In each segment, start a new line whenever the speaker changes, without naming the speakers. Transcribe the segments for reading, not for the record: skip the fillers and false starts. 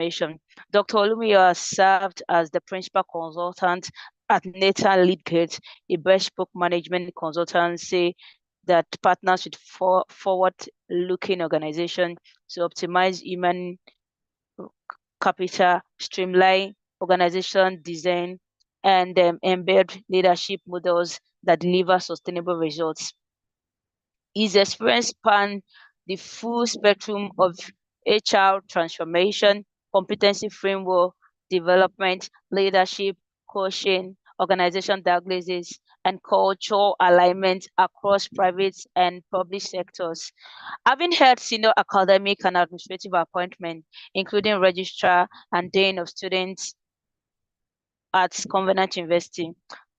Dr. Olumuyiwa served as the principal consultant at Nathan Leadgate, a bespoke management consultancy that partners with forward-looking organizations to optimize human capital, streamline organization design, and embed leadership models that deliver sustainable results. His experience spanned the full spectrum of HR transformation, competency framework development, leadership, coaching, organization diagnosis, and cultural alignment across private and public sectors. Having held senior academic and administrative appointments, including registrar and dean of students at Covenant University,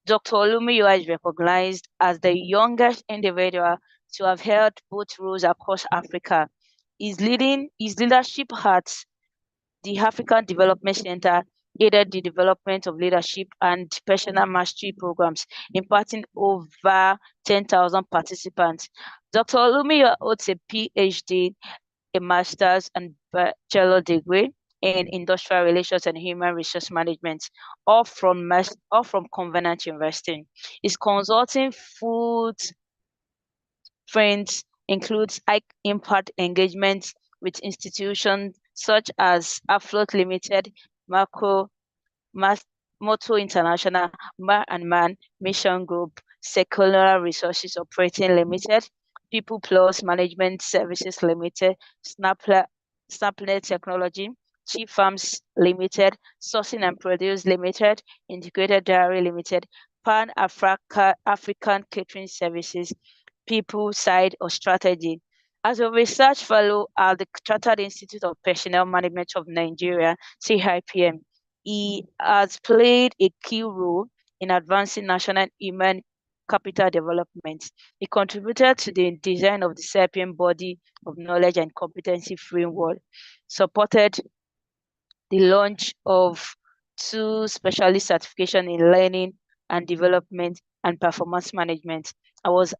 Dr. Olumuyiwa is recognized as the youngest individual to have held both roles across Africa. His leadership at the African Development Center aided the development of leadership and personal mastery programs, impacting over 10,000 participants. Dr. Olumuyiwa holds a PhD, a master's and bachelor degree in industrial relations and human resource management, all from Covenant University. His consulting footprint includes high impact engagements with institutions such as Afloat Limited, Macro, Moto International, Man and Man, Mission Group, Secular Resources Operating Limited, People Plus Management Services Limited, Snapnet Technology, Chief Farms Limited, Sourcing and Produce Limited, Integrated Dairy Limited, Pan African Catering Services, People Side or Strategy. As a research fellow at the Chartered Institute of Personnel Management of Nigeria, CIPM, he has played a key role in advancing national human capital development. He contributed to the design of the CIPM body of knowledge and competency framework, supported the launch of 2 specialist certification in learning and development and performance management. I was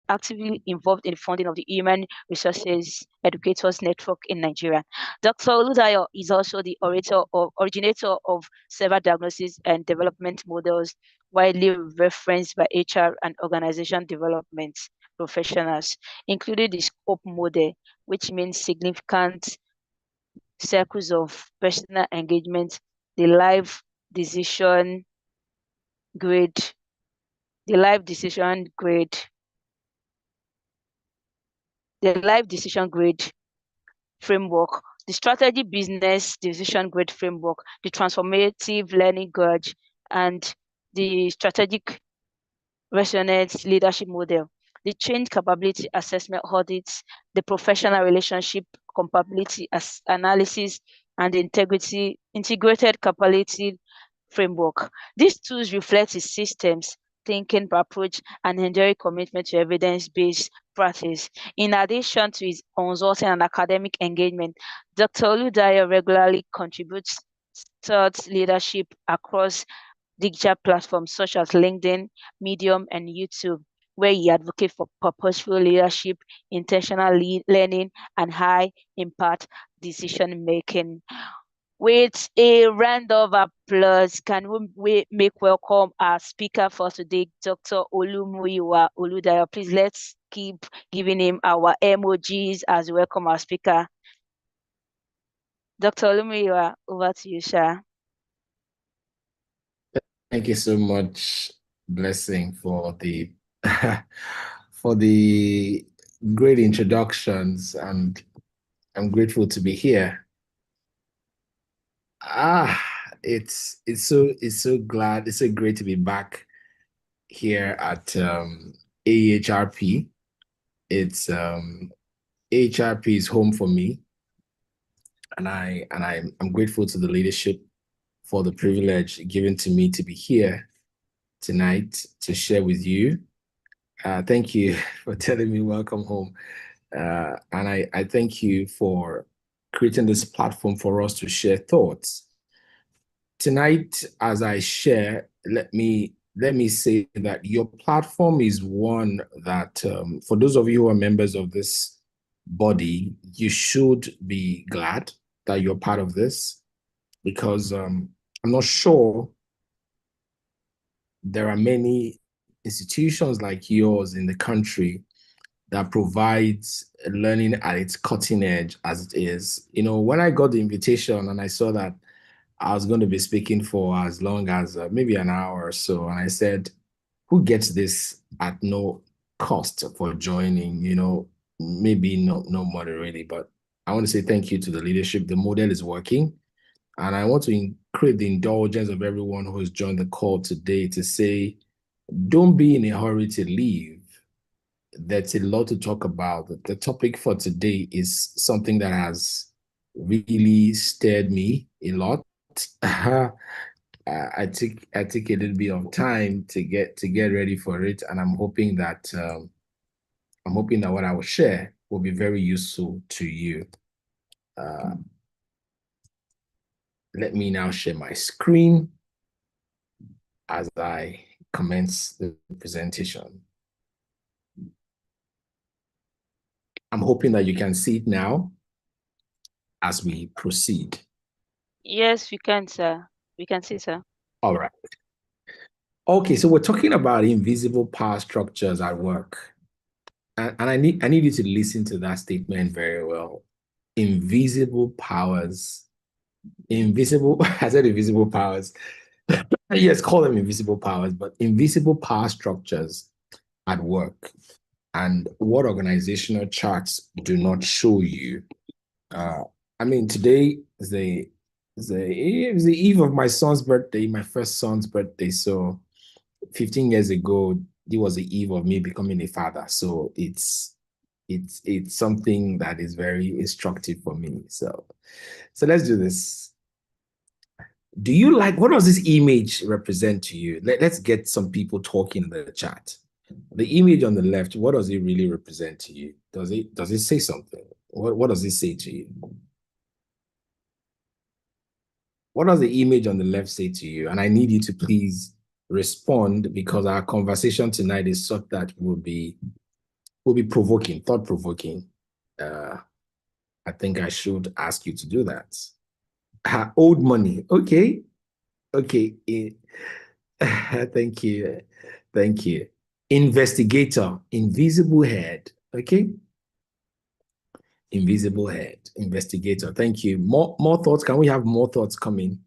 actively involved in the funding of the Human Resources Educators Network in Nigeria. Dr. Oludayo is also the originator of several diagnosis and development models widely referenced by HR and organization development professionals, including the SCOPE model, which means significant circles of personal engagement, the life decision grid, the life decision grid framework, the strategy business decision grid framework, the transformative learning gauge, and the strategic resonance leadership model, the change capability assessment audits, the professional relationship compatibility analysis, and the integrated capability framework. These tools reflect its systems thinking approach and enduring commitment to evidence-based practice. In addition to his consulting and academic engagement, Dr. Oludayo regularly contributes thought leadership across digital platforms such as LinkedIn, Medium, and YouTube, where he advocates for purposeful leadership, intentional learning, and high-impact decision-making. With a round of applause, can we make welcome our speaker for today, Dr. Olumuyiwa Oludayo. Please let's keep giving him our emojis as we welcome our speaker. Dr. Olumuyiwa, over to you, sir.
Thank you so much, Blessing, for the for the great introductions, and I'm grateful to be here. It's so great to be back here at AHRP. It's AHRP is home for me, and I'm grateful to the leadership for the privilege given to me to be here tonight to share with you. Thank you for telling me welcome home, and I thank you for creating this platform for us to share thoughts. Tonight, as I share, let me say that your platform is one that, for those of you who are members of this body, you should be glad that you're part of this because I'm not sure there are many institutions like yours in the country that provides learning at its cutting edge as it is. You know, when I got the invitation and I saw that I was going to be speaking for as long as maybe an hour or so, and I said, who gets this at no cost for joining? You know, maybe no money really, but I want to say thank you to the leadership. The model is working. And I want to create the indulgence of everyone who has joined the call today to say, don't be in a hurry to leave. There's a lot to talk about. The topic for today is something that has really stirred me a lot. I took a little bit of time to get ready for it, and I'm hoping that what I will share will be very useful to you. Uh, Let me now share my screen as I commence the presentation. I'm hoping that you can see it now as we proceed.
Yes, we can, sir. We can see, sir.
All right. Okay, so we're talking about invisible power structures at work. And I need you to listen to that statement very well. Invisible powers. Invisible, I said invisible powers. Yes, call them invisible powers, but invisible power structures at work and what organizational charts do not show you. Uh, I mean, today is the eve of my son's birthday, my first son's birthday. So 15 years ago, it was the eve of me becoming a father. So it's something that is very instructive for me. So let's do this. Do you like what does this image represent to you? Let's get some people talking in the chat. The image on the left, what does it really represent to you? Does it say something? What does it say to you? What does the image on the left say to you? And I need you to please respond because our conversation tonight is such that will be provoking, thought provoking. I think I should ask you to do that. Old money. Okay. Okay. Thank you. Thank you. Investigator, invisible head. Okay. Invisible head, investigator. Thank you. More thoughts. Can we have more thoughts coming?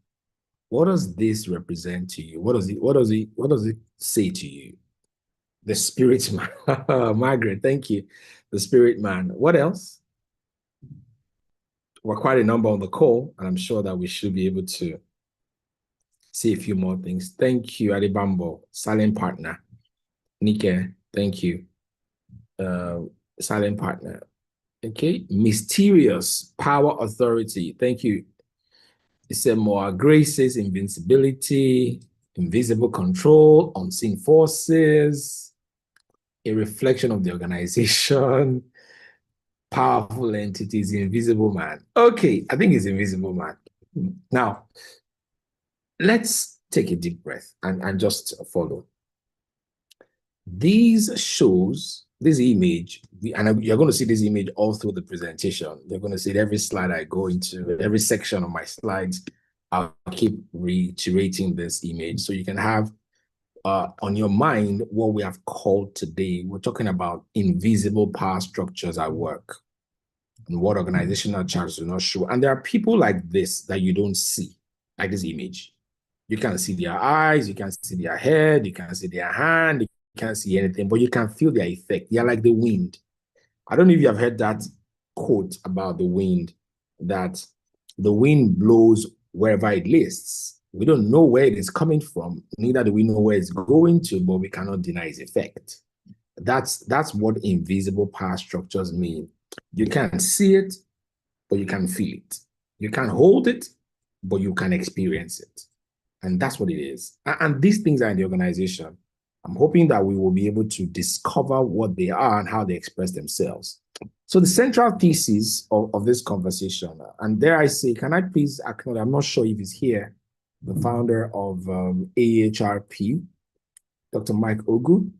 What does this represent to you? What does it say to you? The spirit man. Margaret, thank you. The spirit man. What else? We're quite a number on the call, and I'm sure that we should be able to see a few more things. Thank you, Adibambo, silent partner. Nike, thank you. Silent partner. Okay, mysterious power authority. Thank you. It said more graces, invincibility, invisible control, unseen forces, a reflection of the organization, powerful entities, invisible man. Okay, I think it's invisible man. Now, let's take a deep breath and just follow. These shows, this image, and you're going to see this image all through the presentation. You're going to see it every slide I go into, every section of my slides. I'll keep reiterating this image so you can have on your mind what we have called today. We're talking about invisible power structures at work and what organizational charts do not show. And there are people like this that you don't see, like this image. You can't see their eyes, you can't see their head, you can't see their hand, you can't see anything, but you can feel their effect. They're like the wind. I don't know if you have heard that quote about the wind, that the wind blows wherever it lists. We don't know where it is coming from, neither do we know where it's going to, but we cannot deny its effect. That's what invisible power structures mean. You can't see it, but you can feel it. You can't hold it, but you can experience it. And that's what it is. And these things are in the organization. I'm hoping that we will be able to discover what they are and how they express themselves. So the central thesis of this conversation, and there I say, can I please acknowledge, I'm not sure if he's here, the founder of AHRP, Dr. Mike Ogu.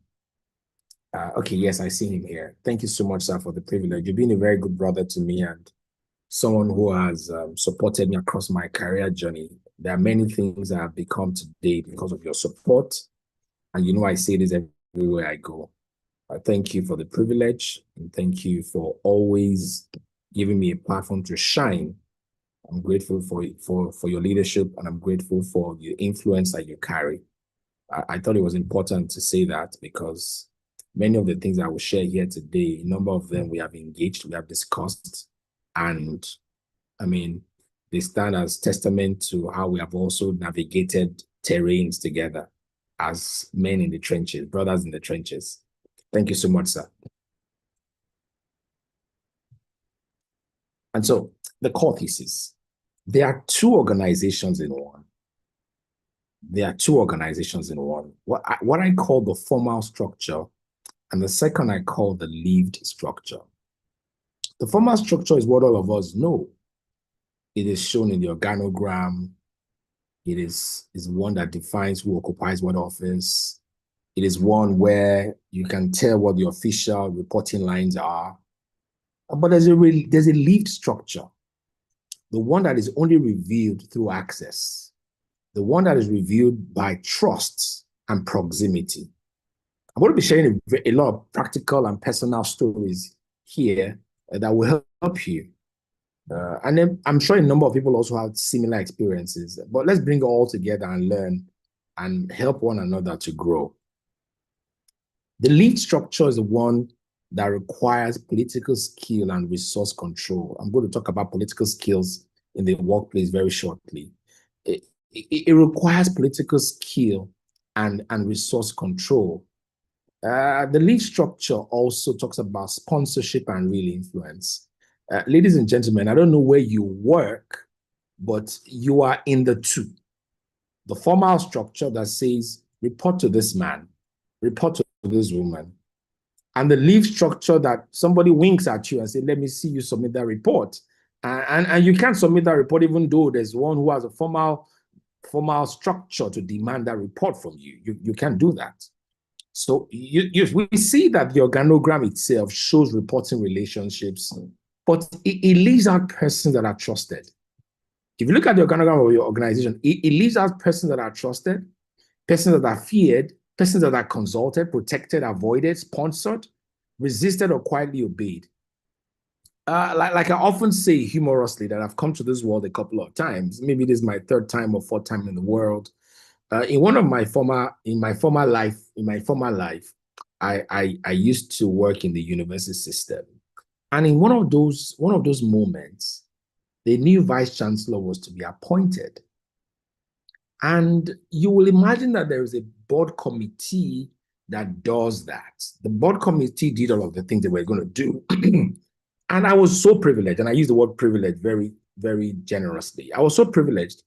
Okay, yes, I see him here. Thank you so much, sir, for the privilege. You've been a very good brother to me and someone who has supported me across my career journey. There are many things I have become today because of your support. And you know, I say this everywhere I go. I thank you for the privilege and thank you for always giving me a platform to shine. I'm grateful for your leadership and I'm grateful for the influence that you carry. I thought it was important to say that because many of the things I will share here today, a number of them we have engaged, we have discussed, and I mean, they stand as testament to how we have also navigated terrains together as men in the trenches, brothers in the trenches. Thank you so much, sir. And so the core thesis, there are two organizations in one. There are two organizations in one. What I call the formal structure and the second I call the lived structure. The formal structure is what all of us know. It is shown in the organogram. It is one that defines who occupies what office. It is one where you can tell what the official reporting lines are. But there's a lived structure, the one that is only revealed through access, the one that is revealed by trust and proximity. I'm going to be sharing a lot of practical and personal stories here that will help you. And then I'm sure a number of people also have similar experiences, but let's bring it all together and learn and help one another to grow. The lead structure is the one that requires political skill and resource control. I'm going to talk about political skills in the workplace very shortly. It requires political skill and resource control. The lead structure also talks about sponsorship and real influence. Ladies and gentlemen, I don't know where you work, but you are in the two. The formal structure that says, report to this man, report to this woman, and the leave structure that somebody winks at you and say, let me see you submit that report. And you can't submit that report even though there's one who has a formal structure to demand that report from you. You can't do that. So we see that the organogram itself shows reporting relationships, but it leaves out persons that are trusted. If you look at the organogram of your organization, it leaves out persons that are trusted, persons that are feared, persons that are consulted, protected, avoided, sponsored, resisted, or quietly obeyed. Like I often say humorously that I've come to this world a couple of times. Maybe this is my third time or fourth time in the world. In my former life, I used to work in the university system, and in one of those moments, the new vice chancellor was to be appointed. And you will imagine that there is a board committee that does that. The board committee did all of the things they were going to do. And I was so privileged, and I use the word privilege very, very generously. I was so privileged,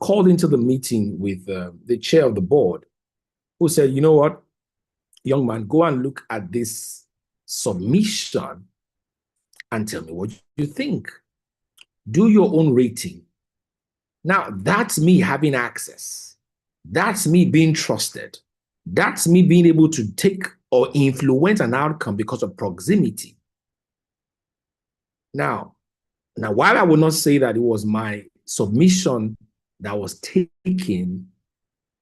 called into the meeting with the chair of the board, who said, you know what, young man, go and look at this submission and tell me what you think. Do your own rating. Now, that's me having access. That's me being trusted. That's me being able to take or influence an outcome because of proximity. Now, while I will not say that it was my submission that was taken,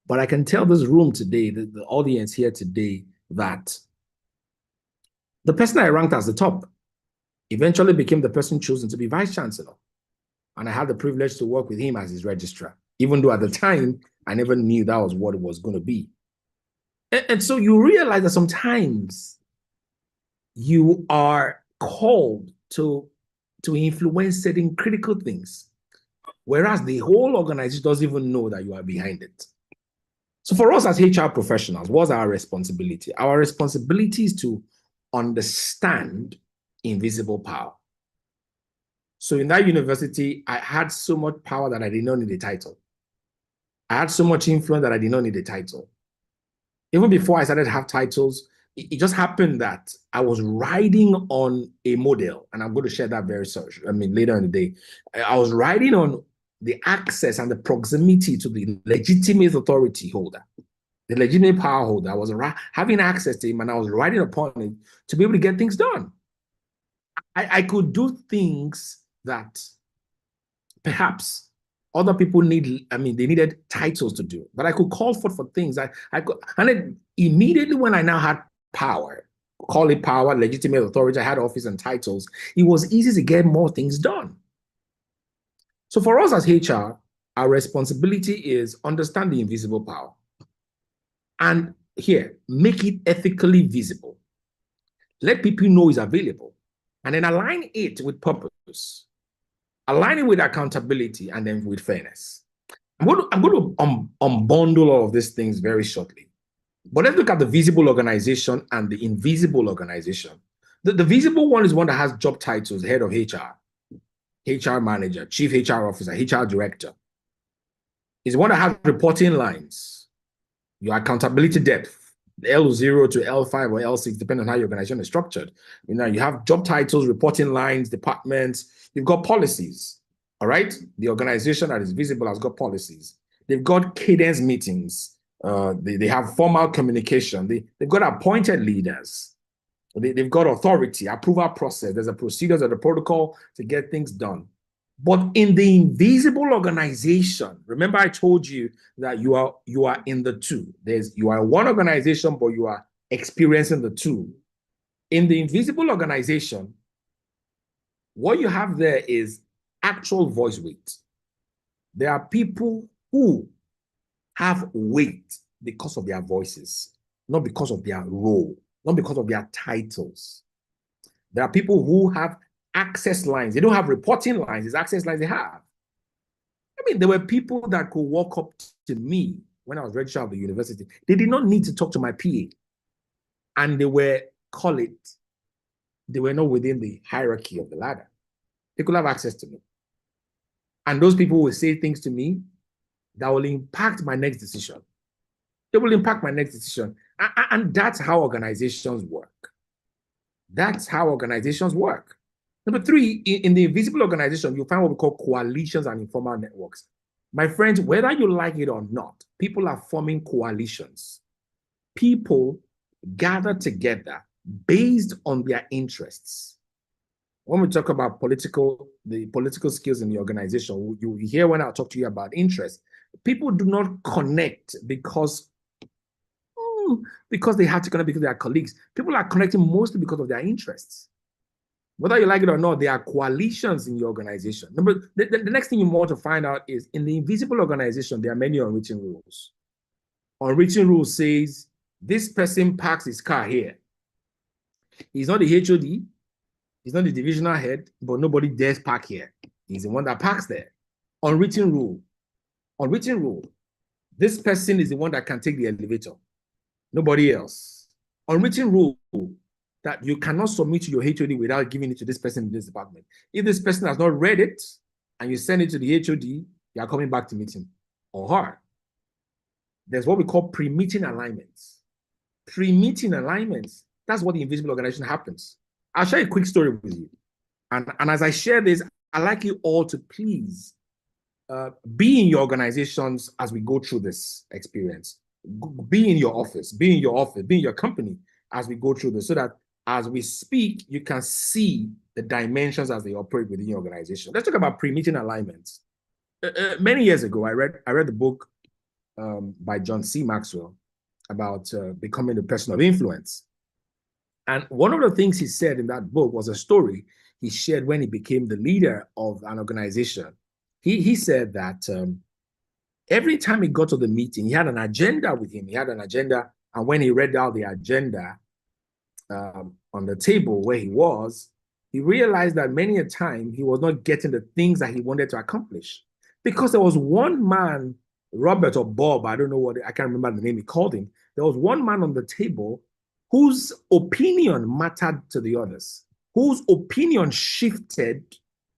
but I can tell this room today, the audience here today, that the person I ranked as the top eventually became the person chosen to be vice chancellor. And I had the privilege to work with him as his registrar, even though at the time, I never knew that was what it was going to be. And so you realize that sometimes you are called to influence certain critical things, whereas the whole organization doesn't even know that you are behind it. So for us as HR professionals, what's our responsibility? Our responsibility is to understand invisible power. So in that university, I had so much power that I did not need a title. I had so much influence that I did not need a title. Even before I started to have titles, it just happened that I was riding on a model, and I'm going to share that later in the day. I was riding on the access and the proximity to the legitimate authority holder. the legitimate power holder. I was having access to him, and I was riding upon it to be able to get things done. I could do things that perhaps other people need. I mean, they needed titles to do, but I could call for things. I could, and then immediately when I now had power, call it power, legitimate authority, I had office and titles, it was easy to get more things done. So for us as HR, our responsibility is understand the invisible power. And here, make it ethically visible. Let people know it's available. And then align it with purpose. Align it with accountability and then with fairness. I'm going to unbundle all of these things very shortly. But let's look at the visible organization and the invisible organization. The visible one is one that has job titles, head of HR, HR manager, chief HR officer, HR director. It's one that has reporting lines, your accountability depth, L0 to L5 or L6, depending on how your organization is structured. You have job titles, reporting lines, departments. You've got policies, all right? The organization that is visible has got policies. They've got cadence meetings. They have formal communication. They've got appointed leaders. They've got authority, approval process. There's a procedure, there's a protocol to get things done. But in the invisible organization, remember I told you that you are in the two. You are one organization, but you are experiencing the two. In the invisible organization, what you have there is actual voice weight. There are people who have weight because of their voices, not because of their role, not because of their titles. There are people who have access lines. They don't have reporting lines, it's access lines they have. I mean, there were people that could walk up to me when I was registered at the university. They did not need to talk to my PA. And they were, call it, they were not within the hierarchy of the ladder. They could have access to me. And those people will say things to me that will impact my next decision. They will impact my next decision. And that's how organizations work. That's how organizations work. Number three, in the invisible organization, you'll find what we call coalitions and informal networks. My friends, whether you like it or not, people are forming coalitions. People gather together based on their interests. When we talk about the political skills in the organization, you hear when I talk to you about interest, people do not connect because they have to connect because they are colleagues. People are connecting mostly because of their interests. Whether you like it or not, there are coalitions in your organization. The next thing you want to find out is in the invisible organization, there are many unwritten rules. Unwritten rule says this person parks his car here. He's not the HOD, he's not the divisional head, but nobody dares park here. He's the one that parks there. Unwritten rule. Unwritten rule. This person is the one that can take the elevator. Nobody else. Unwritten rule that you cannot submit to your HOD without giving it to this person in this department. If this person has not read it and you send it to the HOD, you are coming back to meet him or her. There's what we call pre-meeting alignments. Pre-meeting alignments, that's what the invisible organization happens. I'll share a quick story with you. And as I share this, I'd like you all to please be in your organizations as we go through this experience. Be in your office, be in your company as we go through this, so that as we speak, you can see the dimensions as they operate within your organization. Let's talk about pre-meeting alignments. Many years ago, I read the book by John C. Maxwell about becoming the person of influence. And one of the things he said in that book was a story he shared when he became the leader of an organization. He said that every time he got to the meeting, he had an agenda with him. He had an agenda, and when he read out the agenda on the table where he was, he realized that many a time he was not getting the things that he wanted to accomplish. Because there was one man, Robert or Bob, I don't know I can't remember the name he called him. There was one man on the table whose opinion mattered to the others, whose opinion shifted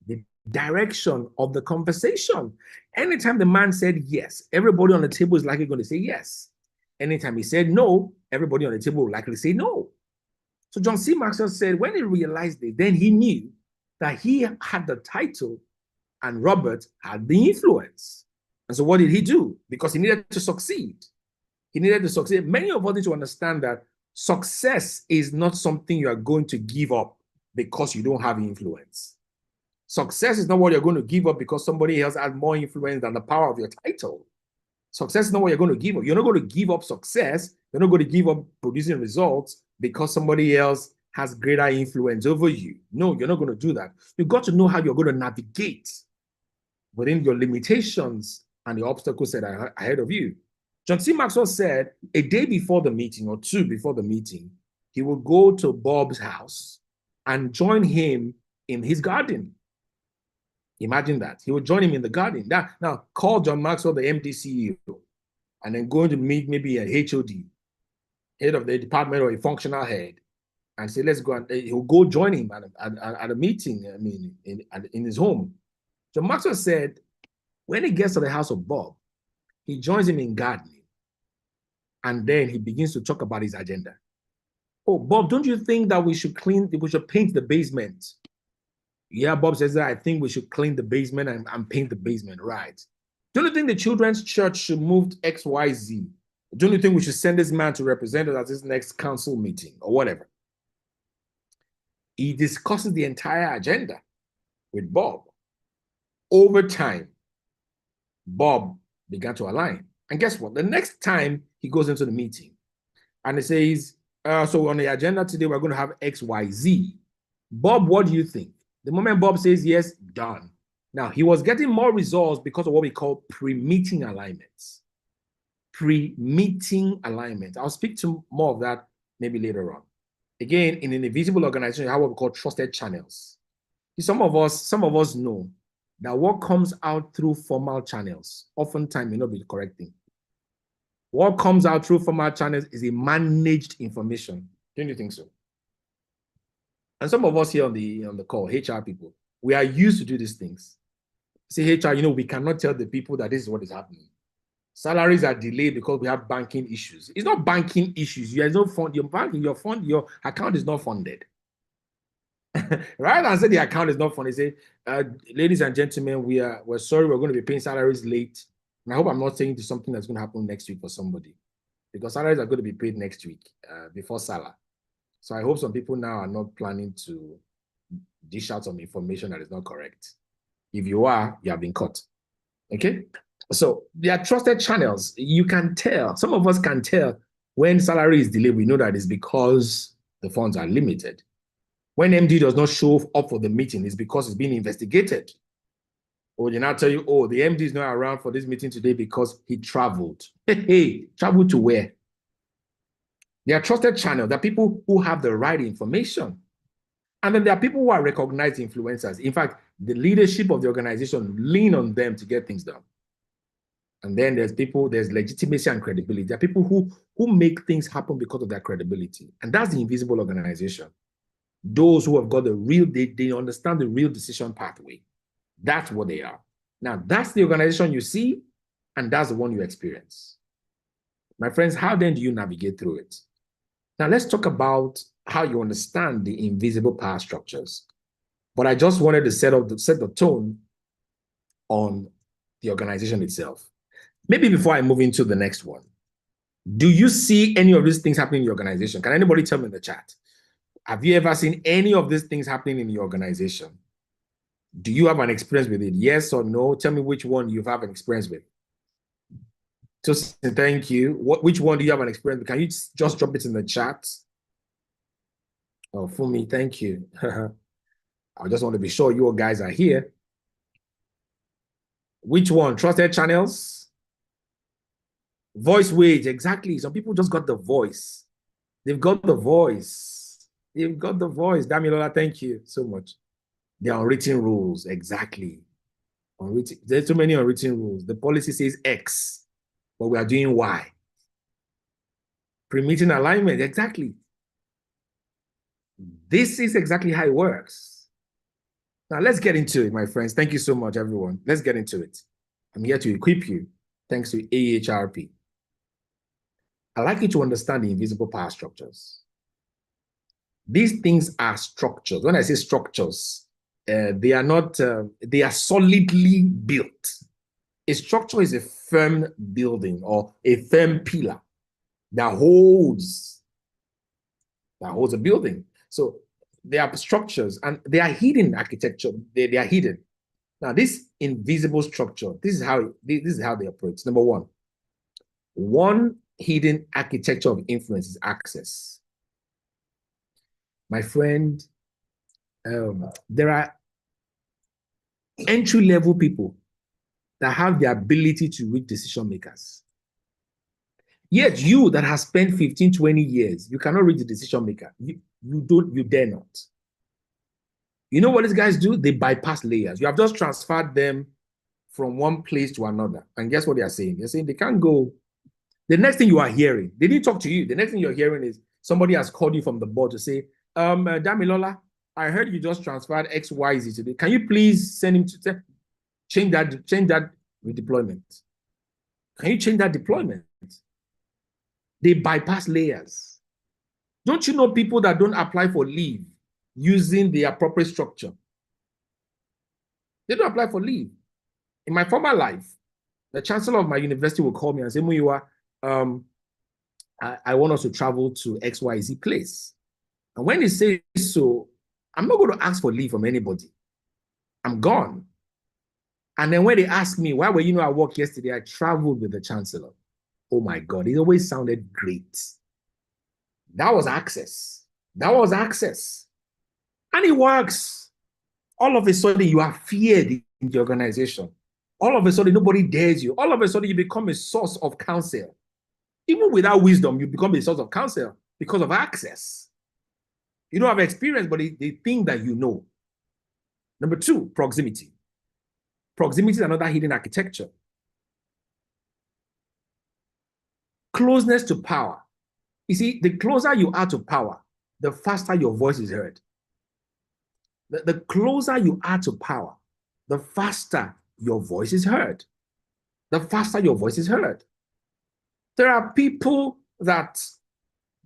the direction of the conversation. Anytime the man said yes, everybody on the table is likely going to say yes. Anytime he said no, everybody on the table will likely say no. So John C. Maxwell said when he realized it, then he knew that he had the title and Robert had the influence. And so what did he do? Because he needed to succeed. He needed to succeed. Many of us need to understand that success is not something you are going to give up because you don't have influence. Success is not what you're going to give up because somebody else has more influence than the power of your title. Success is not what you're going to give up. You're not going to give up success. You're not going to give up producing results because somebody else has greater influence over you. No, you're not going to do that. You've got to know how you're going to navigate within your limitations and the obstacles that are ahead of you. John C. Maxwell said a day before the meeting or two before the meeting, he would go to Bob's house and join him in his garden. Imagine that. He would join him in the garden. Now, call John Maxwell the MD CEO and then go to meet maybe an HOD, head of the department or a functional head, and say, let's go. And he'll go join him at a meeting, I mean, in his home. John Maxwell said, when he gets to the house of Bob, he joins him in gardening. And then he begins to talk about his agenda. Oh, Bob, don't you think that we should paint the basement? Yeah, Bob says that I think we should clean the basement and paint the basement, right? Don't you think the children's church should move to XYZ? Don't you think we should send this man to represent us at this next council meeting or whatever? He discusses the entire agenda with Bob. Over time, Bob began to align. And guess what? The next time he goes into the meeting and he says, so on the agenda today, we're going to have XYZ. Bob, what do you think? The moment Bob says yes, done. Now, he was getting more results because of what we call pre-meeting alignments. Pre-meeting alignment. I'll speak to more of that maybe later on. Again, in an invisible organization, you have what we call trusted channels. Some of us know that what comes out through formal channels oftentimes may not be the correct thing. What comes out through formal channels is a managed information. Don't you think so? And some of us here on the call, HR people, we are used to do these things. Say HR, we cannot tell the people that this is what is happening. Salaries are delayed because we have banking issues. It's not banking issues. There's no fund. Your account is not funded. Rather than say the account is not funded, say, ladies and gentlemen, we're sorry, we're going to be paying salaries late. And I hope I'm not saying to something that's going to happen next week for somebody, because salaries are going to be paid next week before Salah. So I hope some people now are not planning to dish out some information that is not correct. If you are, you have been caught. Okay? So there are trusted channels. You can tell, some of us can tell when salary is delayed, we know that it's because the funds are limited. When MD does not show up for the meeting, it's because it's being investigated. Or they now tell you, oh, the MD is not around for this meeting today because he traveled. Hey, traveled to where? There are trusted channels. There are people who have the right information. And then there are people who are recognized influencers. In fact, the leadership of the organization lean on them to get things done. And then there's legitimacy and credibility. There are people who make things happen because of their credibility. And that's the invisible organization. Those who have got they understand the real decision pathway. That's what they are. Now, that's the organization you see, and that's the one you experience. My friends, how then do you navigate through it? Now, let's talk about how you understand the invisible power structures. But I just wanted to set the tone on the organization itself. Maybe before I move into the next one, do you see any of these things happening in your organization? Can anybody tell me in the chat? Have you ever seen any of these things happening in your organization? Do you have an experience with it? Yes or no? Tell me which one you have an experience with. So thank you. Which one do you have an experience with? Can you just drop it in the chat? Oh, Fumi, thank you. I just want to be sure you guys are here. Which one? Trusted channels? Voice wage, exactly. Some people just got the voice. They've got the voice. They've got the voice. Damilola, thank you so much. The unwritten rules, exactly. There's too many unwritten rules. The policy says X, but we are doing Y. Pre-meeting alignment, exactly. This is exactly how it works. Now, let's get into it, my friends. Thank you so much, everyone. Let's get into it. I'm here to equip you, thanks to AHRP. I'd like you to understand the invisible power structures. These things are structures. When I say structures, they are not, they are solidly built. A structure is a firm building or a firm pillar. that holds a building. So there are structures and they are hidden architecture. They are hidden. Now, this invisible structure, this is how they operate. Number one hidden architecture of influence is access. My friend, there are entry-level people that have the ability to reach decision makers. Yet you that has spent 15, 20 years, you cannot reach the decision maker. You dare not. You know what these guys do? They bypass layers. You have just transferred them from one place to another. And guess what they are saying? They're saying they can't go. The next thing you are hearing, they didn't talk to you. The next thing you're hearing is somebody has called you from the board to say, Damilola, I heard you just transferred XYZ today. Can you please send him to change that redeployment? Can you change that deployment? They bypass layers. Don't you know people that don't apply for leave using the appropriate structure? They don't apply for leave. In my former life, the chancellor of my university will call me and say, Muyiwa, I want us to travel to XYZ place. And when he says so, I'm not going to ask for leave from anybody. I'm gone. And then when they ask me, why were you at work yesterday? I traveled with the chancellor. Oh my God, it always sounded great. That was access. That was access. And it works. All of a sudden, you are feared in the organization. All of a sudden, nobody dares you. All of a sudden, you become a source of counsel. Even without wisdom, you become a source of counsel because of access. You don't have experience, but they think that you know. Number two, proximity. Proximity is another hidden architecture. Closeness to power. You see, the closer you are to power, the faster your voice is heard. The closer you are to power, the faster your voice is heard. The faster your voice is heard. There are people that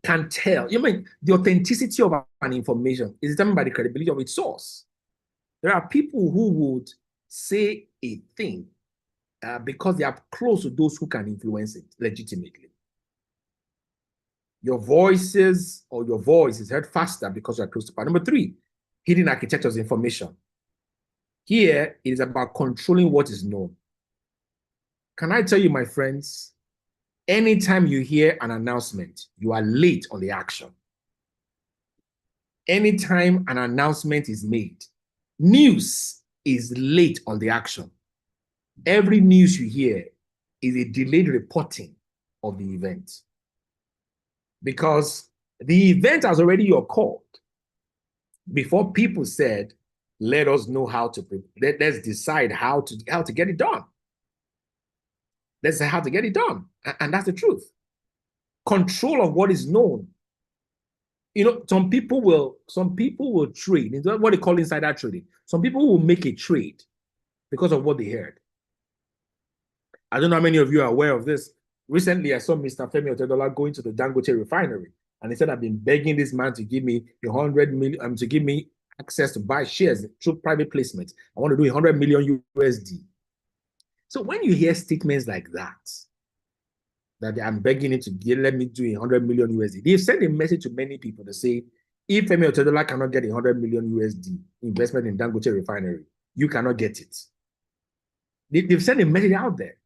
can tell. You mean the authenticity of an information is determined by the credibility of its source. There are people who would say a thing because they are close to those who can influence it legitimately. Your voice is heard faster because you're close to power. Number three, hidden architectures information. Here, it is about controlling what is known. Can I tell you, my friends, anytime you hear an announcement, you are late on the action. Anytime an announcement is made, news is late on the action. Every news you hear is a delayed reporting of the event. Because the event has already occurred before people said, let us know how to, let's decide how to get it done. Let's say how to get it done. And that's the truth. Control of what is known. You know, some people will trade. It's what they call insider trading. Some people will make a trade because of what they heard. I don't know how many of you are aware of this. Recently, I saw Mr. Femi Otedola going to the Dangote refinery, and he said, "I've been begging this man to give me 100 million, to give me access to buy shares through private placement. I want to do 100 million USD." So when you hear statements like that I'm begging him to let me do 100 million USD, they've sent a message to many people to say, if Femi Otedola cannot get 100 million USD investment in Dangote refinery, you cannot get it. They've sent a message out there.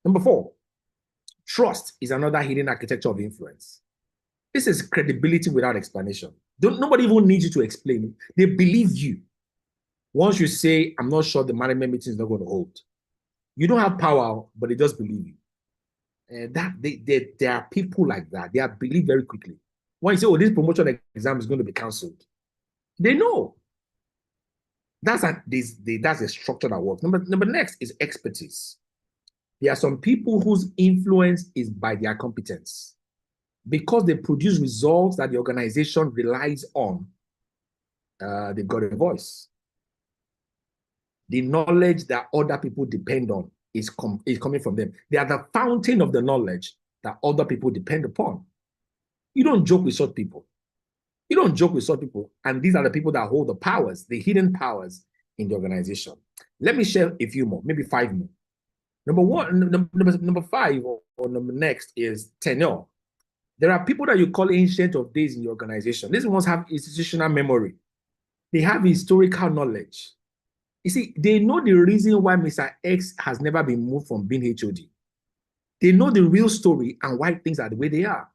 Number four, trust is another hidden architecture of influence. This is credibility without explanation. Nobody even needs you to explain it. They believe you. Once you say, I'm not sure the management meeting is not going to hold, you don't have power, but they just believe you. There are people like that. They are believed very quickly. When you say, oh, this promotion exam is going to be cancelled, they know. That's a structure that works. Number next is expertise. There are some people whose influence is by their competence. Because they produce results that the organization relies on, they've got a voice. The knowledge that other people depend on is coming from them. They are the fountain of the knowledge that other people depend upon. You don't joke with such people. You don't joke with such people. And these are the people that hold the powers, the hidden powers in the organization. Let me share a few more, maybe 5 more. Number one, number five, or number next is tenure. There are people that you call ancient of days in your organization. These ones have institutional memory. They have historical knowledge. You see, they know the reason why Mr. X has never been moved from being HOD. They know the real story and why things are the way they are.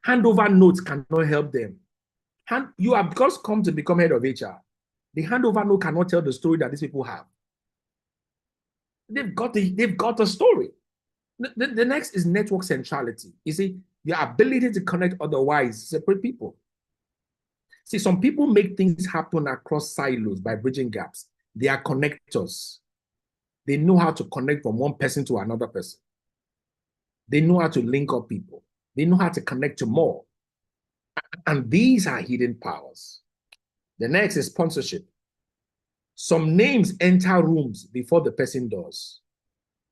Handover notes cannot help them. You have just come to become head of HR. The handover note cannot tell the story that these people have. They've got the story. The next is network centrality. You see, your ability to connect otherwise separate people. See, some people make things happen across silos by bridging gaps. They are connectors. They know how to connect from one person to another person. They know how to link up people. They know how to connect to more. And these are hidden powers. The next is sponsorship. Some names enter rooms before the person does.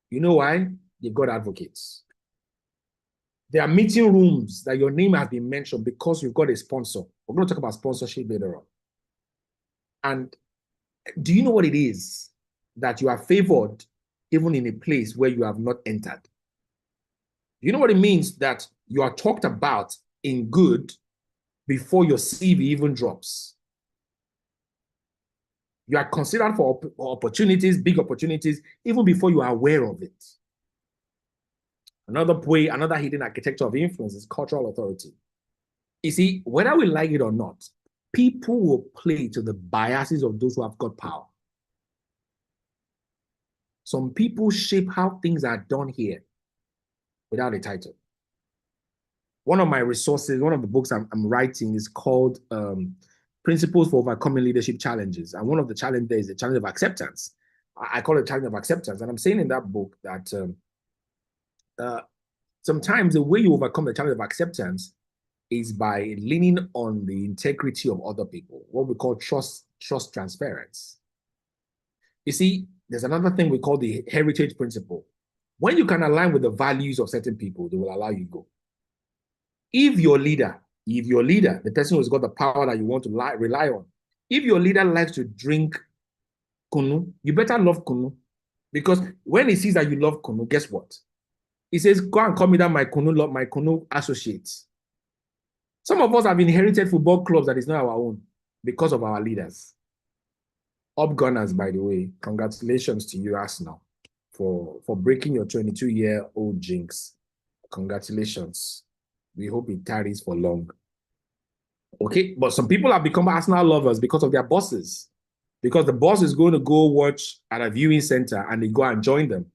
You know why? They've got advocates. There are meeting rooms that your name has been mentioned because you've got a sponsor. We're going to talk about sponsorship later on. And do you know what it is that you are favored even in a place where you have not entered? You know what it means that you are talked about in good before your CV even drops? You are considered for opportunities, big opportunities, even before you are aware of it. Another way, another hidden architecture of influence is cultural authority. You see, whether we like it or not, people will play to the biases of those who have got power. Some people shape how things are done here without a title. One of my resources, one of the books I'm writing is called Principles for Overcoming Leadership Challenges. And one of the challenges there is the challenge of acceptance. I call it challenge of acceptance. And I'm saying in that book that sometimes the way you overcome the challenge of acceptance is by leaning on the integrity of other people, what we call trust transference. You see, there's another thing we call the heritage principle. When you can align with the values of certain people, they will allow you go. If your leader, the person who's got the power that you want to rely on, if your leader likes to drink kunu, you better love kunu. Because when he sees that you love kunu, guess what? He says, go and call me that my kunu associates. Some of us have inherited football clubs that is not our own because of our leaders. Up Gunners, by the way, congratulations to you, Arsenal, for breaking your 22-year-old jinx. Congratulations. We hope it tarries for long. Okay, but some people have become Arsenal lovers because of their bosses. Because the boss is going to go watch at a viewing center and they go and join them.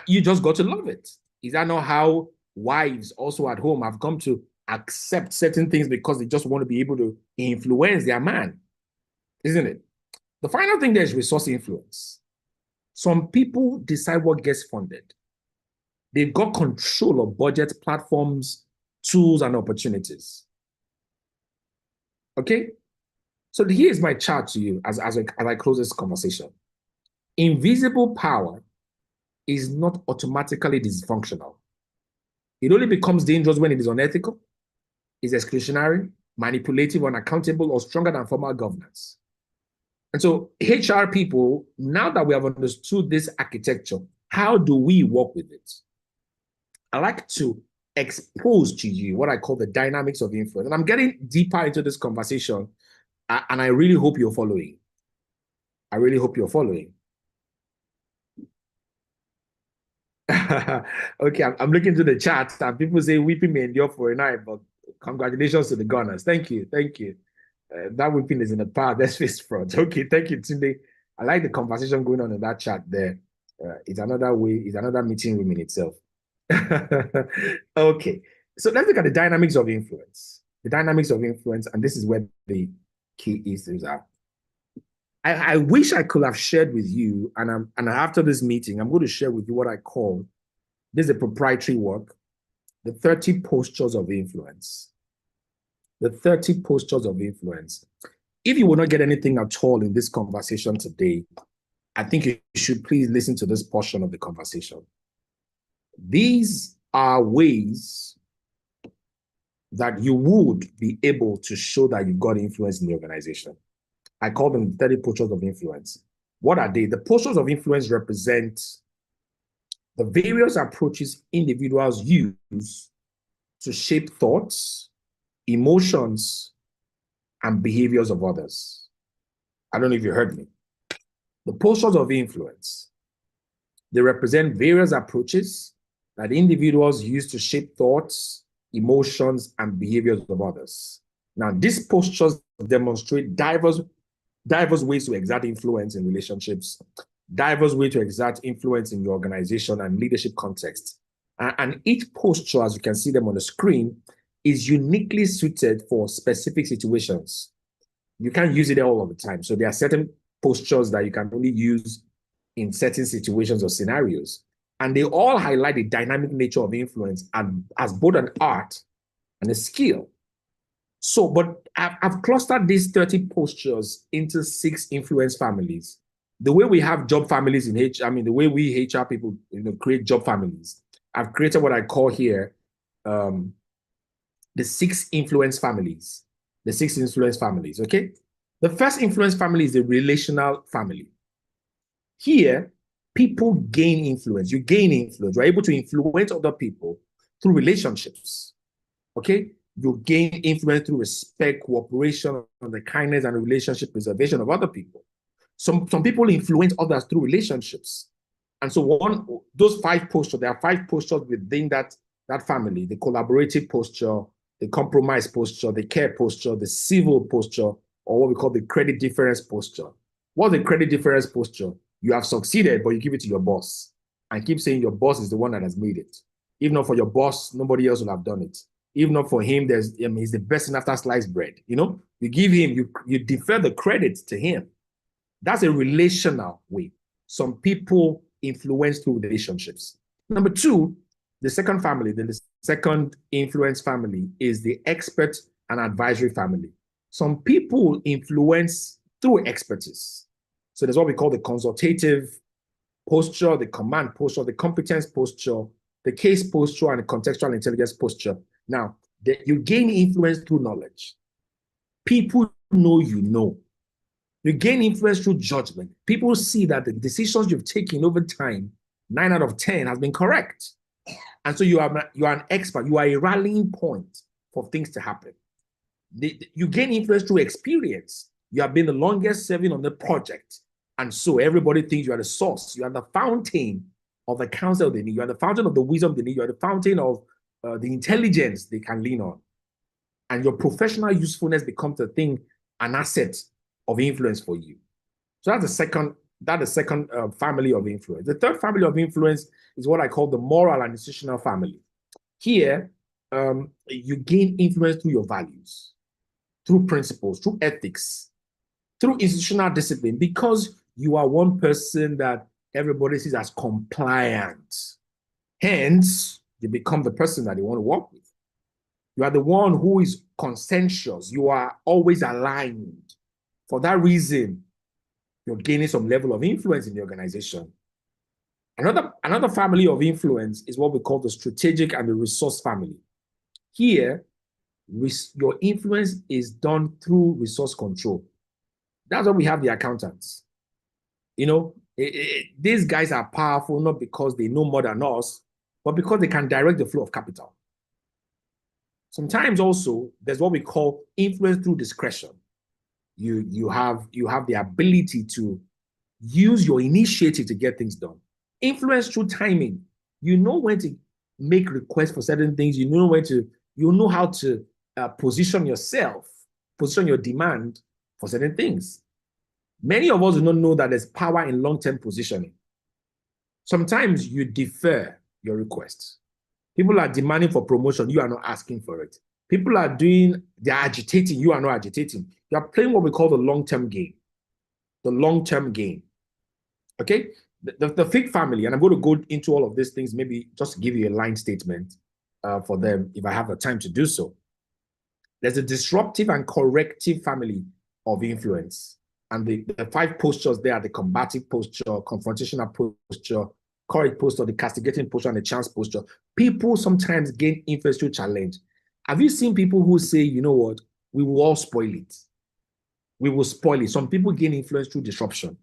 You just got to love it. Is that not how wives also at home have come to accept certain things because they just want to be able to influence their man? Isn't it? The final thing there is resource influence. Some people decide what gets funded. They've got control of budget, platforms, tools, and opportunities. Okay? So here's my chart to you as I close this conversation. Invisible power is not automatically dysfunctional. It only becomes dangerous when it is unethical, is exclusionary, manipulative, unaccountable, or stronger than formal governance. And so HR people, now that we have understood this architecture, how do we work with it? I like to expose to you what I call the dynamics of influence. And I'm getting deeper into this conversation, and I really hope you're following. I really hope you're following. Okay, I'm looking to the chat, and people say weeping may endure for a night, but congratulations to the Gunners. Thank you. That weeping is in the past. Let's face front. Okay, thank you, Tunde. I like the conversation going on in that chat there. It's another meeting room in itself. Okay, so let's look at the dynamics of influence. The dynamics of influence, and this is where the key issues are. I wish I could have shared with you, and after this meeting, I'm going to share with you what I call, this is a proprietary work, the 30 postures of influence. The 30 postures of influence. If you will not get anything at all in this conversation today, I think you should please listen to this portion of the conversation. These are ways that you would be able to show that you've got influence in the organization. I call them 30 postures of influence. What are they? The postures of influence represent the various approaches individuals use to shape thoughts, emotions, and behaviors of others. I don't know if you heard me. The postures of influence, they represent various approaches that individuals use to shape thoughts, emotions, and behaviors of others. Now, these postures demonstrate diverse ways to exert influence in relationships, diverse ways to exert influence in your organization and leadership context. And each posture, as you can see them on the screen, is uniquely suited for specific situations. You can't use it all of the time. So there are certain postures that you can only use in certain situations or scenarios. And they all highlight the dynamic nature of influence as both an art and a skill. So, but I've clustered these 30 postures into 6 influence families. The way we have job families in the way we HR people, create job families, I've created what I call here the 6 influence families. The 6 influence families, okay? The first influence family is the relational family. Here, people gain influence. You gain influence. You're able to influence other people through relationships, okay? You gain influence through respect, cooperation, and the kindness and the relationship preservation of other people. Some people influence others through relationships. And so those 5 postures, there are 5 postures within that family: the collaborative posture, the compromise posture, the care posture, the civil posture, or what we call the credit difference posture. What's the credit difference posture? You have succeeded, but you give it to your boss and keep saying your boss is the one that has made it. If not for your boss, nobody else will have done it. If not for him, he's the best after sliced bread. You give him, you defer the credit to him. That's a relational way. Some people influence through relationships. Number 2, the second family, the second influence family is the expert and advisory family. Some people influence through expertise. So there's what we call the consultative posture, the command posture, the competence posture, the case posture, and the contextual intelligence posture. Now, you gain influence through knowledge. People know you know. You gain influence through judgment. People see that the decisions you've taken over time, 9 out of 10 has been correct. And so you are an expert. You are a rallying point for things to happen. You gain influence through experience. You have been the longest serving on the project. And so everybody thinks you are the source. You are the fountain of the counsel they need. You are the fountain of the wisdom they need. You are the fountain of the intelligence they can lean on. And your professional usefulness becomes a thing, an asset of influence for you. So that's the second family of influence. The third family of influence is what I call the moral and institutional family. Here, you gain influence through your values, through principles, through ethics, through institutional discipline, because you are one person that everybody sees as compliant. Hence, you become the person that they want to work with. You are the one who is conscientious. You are always aligned. For that reason, you're gaining some level of influence in the organization. Another family of influence is what we call the strategic and the resource family. Here, your influence is done through resource control. That's why we have the accountants. These guys are powerful not because they know more than us, but because they can direct the flow of capital. Sometimes also, there's what we call influence through discretion. You have the ability to use your initiative to get things done. Influence through timing. You know when to make requests for certain things. You know how to position yourself, position your demand for certain things. Many of us do not know that there's power in long-term positioning. Sometimes you defer your requests. People are demanding for promotion. You are not asking for it. People are they're agitating. You are not agitating. You are playing what we call the long-term game. The long-term game. Okay? The fig family, and I'm going to go into all of these things, maybe just give you a line statement for them if I have the time to do so. There's a disruptive and corrective family of influence. And the 5 postures there are the combative posture, confrontational posture, courage posture, the castigating posture, and the chance posture. People sometimes gain influence through challenge. Have you seen people who say, you know what, we will all spoil it? We will spoil it. Some people gain influence through disruption.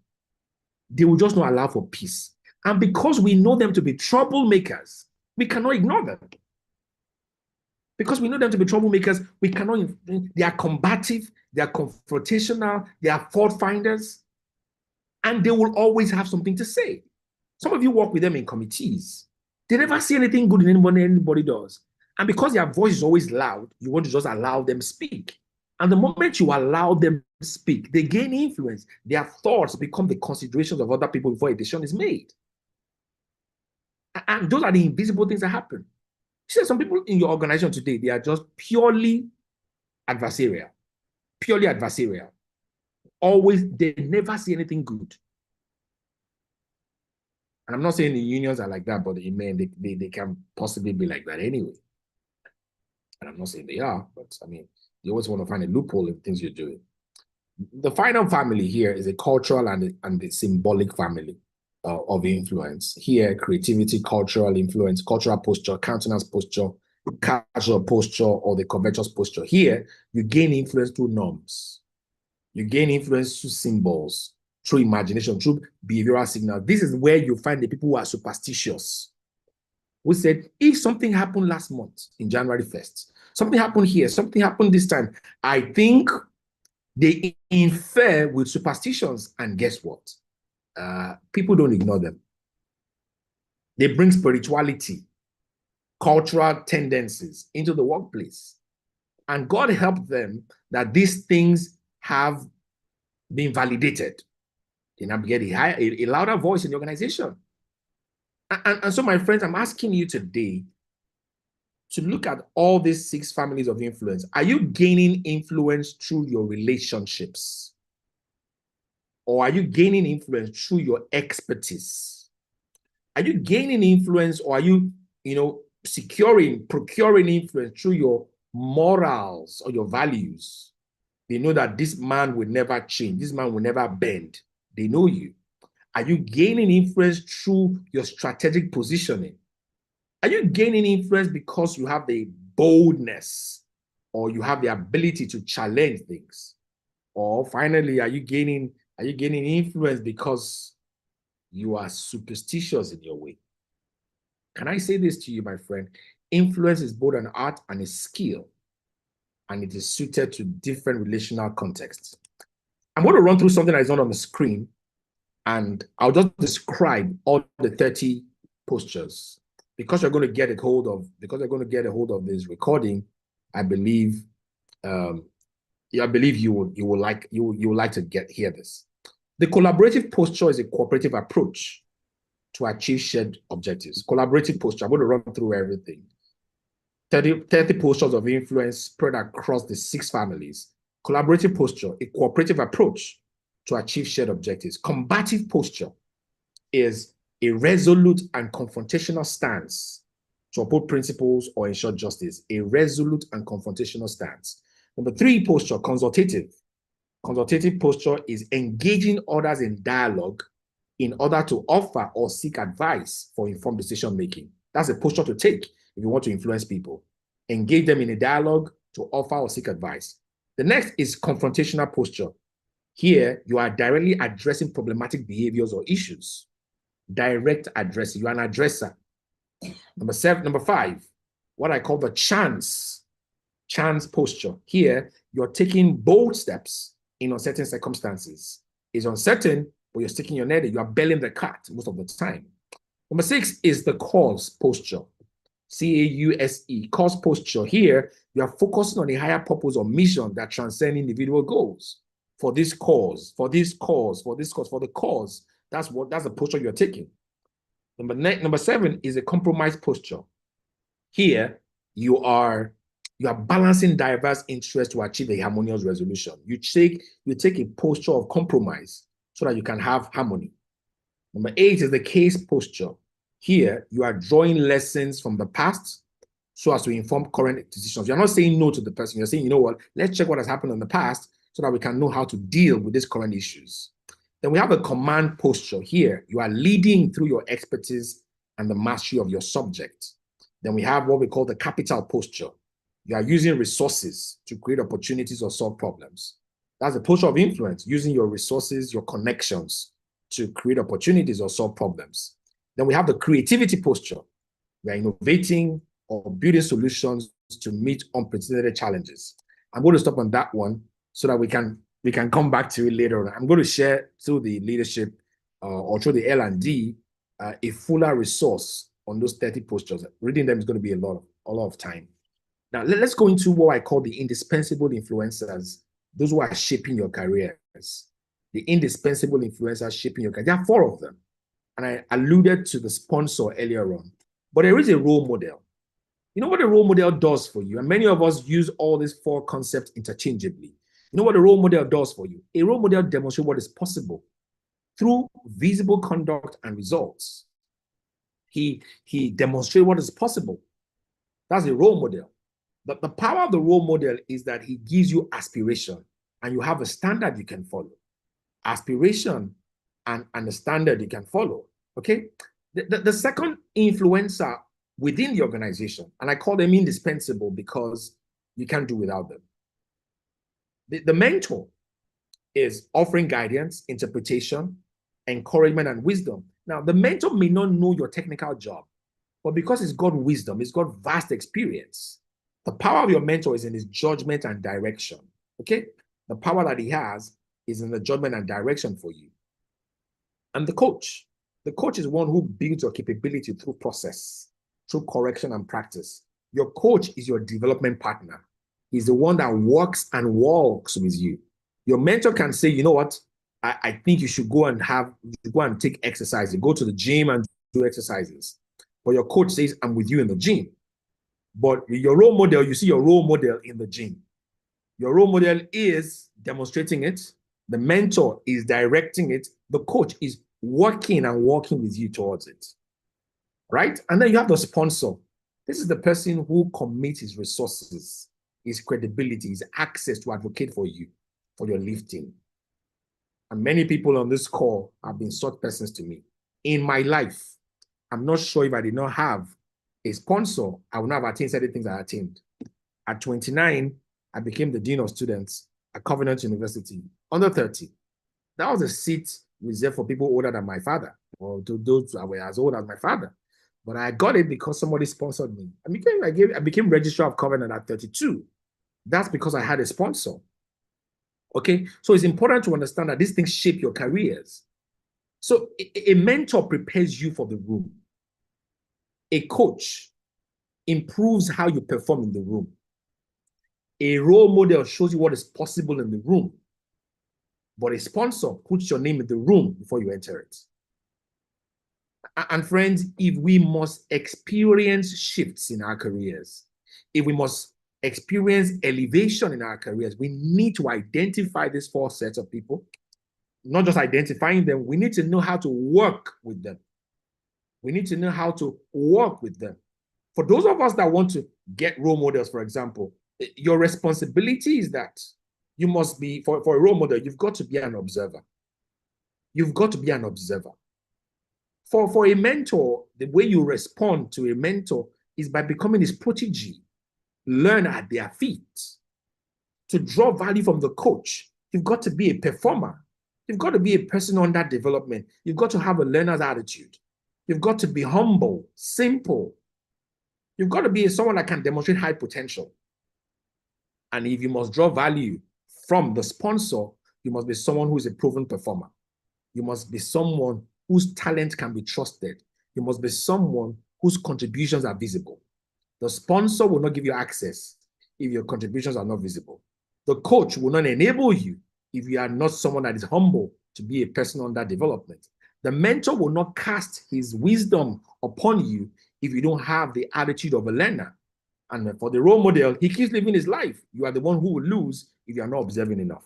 They will just not allow for peace. And because we know them to be troublemakers, we cannot ignore them. Because we know them to be troublemakers, we cannot, they are combative, they are confrontational, they are fault finders, and they will always have something to say. Some of you work with them in committees. They never see anything good in anybody does. And because their voice is always loud, you want to just allow them speak. And the moment you allow them speak, they gain influence. Their thoughts become the considerations of other people before a decision is made. And those are the invisible things that happen. See, some people in your organization today, they are just purely adversarial. Purely adversarial. Always, they never see anything good. And I'm not saying the unions are like that, but men, they can possibly be like that anyway. And I'm not saying they are, but I mean, you always want to find a loophole in things you're doing. The final family here is a cultural and the symbolic family of influence. Here, creativity, cultural influence, cultural posture, countenance posture, casual posture, or the covetous posture. Here, you gain influence through norms. You gain influence through symbols, through imagination, through behavioral signals. This is where you find the people who are superstitious. We said, if something happened last month in January 1st, something happened here, something happened this time, I think they infer with superstitions, and guess what? People don't ignore them. They bring spirituality, cultural tendencies into the workplace. And God helped them that these things have been validated. They now get a louder voice in the organization. And so, my friends, I'm asking you today to look at all these 6 families of influence. Are you gaining influence through your relationships? Or are you gaining influence through your expertise? Are you gaining influence, or are you, procuring influence through your morals or your values? They know that this man will never change. This man will never bend. They know you. Are you gaining influence through your strategic positioning? Are you gaining influence because you have the boldness or you have the ability to challenge things? Or finally, are you gaining influence because you are superstitious in your way? Can I say this to you, my friend? Influence is both an art and a skill, and it is suited to different relational contexts. I'm going to run through something that is not on the screen, and I'll just describe all the 30 postures. Because you're going to get a hold of this recording, I believe you will like to hear this. The collaborative posture is a cooperative approach to achieve shared objectives. Collaborative posture, I'm going to run through everything. 30 postures of influence spread across the 6 families. Collaborative posture, a cooperative approach to achieve shared objectives. Combative posture is a resolute and confrontational stance to uphold principles or ensure justice. A resolute and confrontational stance. Number 3, posture, consultative. Consultative posture is engaging others in dialogue in order to offer or seek advice for informed decision making. That's a posture to take if you want to influence people. Engage them in a dialogue to offer or seek advice. The next is confrontational posture. Here, you are directly addressing problematic behaviors or issues. Direct addressing. You are an addresser. Number 5, what I call the chance posture. Here, you're taking bold steps in uncertain circumstances. It's uncertain, but you're sticking your neck in. You are belling the cat most of the time. Number 6 is the cause posture. C-A-U-S-E, cause posture. Here, you are focusing on a higher purpose or mission that transcends individual goals. For this cause, for the cause. That's the posture you're taking. Number 7 is a compromise posture. Here, you are balancing diverse interests to achieve a harmonious resolution. You take a posture of compromise so that you can have harmony. Number 8 is the case posture. Here, you are drawing lessons from the past so as to inform current decisions. You're not saying no to the person. You're saying, you know what, let's check what has happened in the past so that we can know how to deal with these current issues. Then we have a command posture. Here, you are leading through your expertise and the mastery of your subject. Then we have what we call the capital posture. You are using resources to create opportunities or solve problems. That's the posture of influence, using your resources, your connections to create opportunities or solve problems. Then we have the creativity posture. We are innovating or building solutions to meet unprecedented challenges. I'm going to stop on that one so that we can come back to it later on. I'm going to share through the leadership or through the L&D a fuller resource on those 30 postures. Reading them is going to be a lot of time. Now, let's go into what I call the indispensable influencers, those who are shaping your careers. The indispensable influencers shaping your career. There are 4 of them. And I alluded to the sponsor earlier on. But there is a role model. You know what a role model does for you? And many of us use all these 4 concepts interchangeably. You know what a role model does for you? A role model demonstrates what is possible through visible conduct and results. He demonstrates what is possible. That's a role model. But the power of the role model is that he gives you aspiration and you have a standard you can follow. Aspiration and a standard you can follow. Okay? The second influencer within the organization, and I call them indispensable because you can't do without them. The mentor is offering guidance, interpretation, encouragement, and wisdom. Now, the mentor may not know your technical job, but because he's got wisdom, he's got vast experience. The power of your mentor is in his judgment and direction. Okay? The power that he has is in the judgment and direction for you. And the coach is one who builds your capability through process, through correction and practice. Your coach is your development partner. He's the one that works and walks with you. Your mentor can say, you know what, I think you should go and take exercise. You go to the gym and do exercises. But your coach says, I'm with you in the gym. But your role model, you see your role model in the gym. Your role model is demonstrating it. The mentor is directing it. The coach is working and walking with you towards it. Right? And then you have the sponsor. This is the person who commits his resources, his credibility, his access to advocate for you, for your lifting. And many people on this call have been such persons to me. In my life, I'm not sure if I did not have a sponsor, I would not have attained certain things I attained. At 29, I became the Dean of Students at Covenant University, under 30. That was a seat reserved for people older than my father, or to those who were as old as my father. But I got it because somebody sponsored me. I became registrar of Covenant at 32. That's because I had a sponsor. Okay, so it's important to understand that these things shape your careers. So a mentor prepares you for the room. A coach improves how you perform in the room. A role model shows you what is possible in the room. But a sponsor puts your name in the room before you enter it. And friends, if we must experience shifts in our careers, if we must experience elevation in our careers, we need to identify these 4 sets of people. Not just identifying them, we need to know how to work with them. We need to know how to work with them. For those of us that want to get role models, for example, your responsibility is that you must be, for a role model, you've got to be an observer. You've got to be an observer. For a mentor, the way you respond to a mentor is by becoming his protege. Learn at their feet. To draw value from the coach, you've got to be a performer. You've got to be a person under development. You've got to have a learner's attitude. You've got to be humble, simple. You've got to be someone that can demonstrate high potential. And if you must draw value from the sponsor, you must be someone who is a proven performer. You must be someone whose talent can be trusted. You must be someone whose contributions are visible. The sponsor will not give you access if your contributions are not visible. The coach will not enable you if you are not someone that is humble to be a person under development. The mentor will not cast his wisdom upon you if you don't have the attitude of a learner. And for the role model, he keeps living his life. You are the one who will lose if you are not observing enough.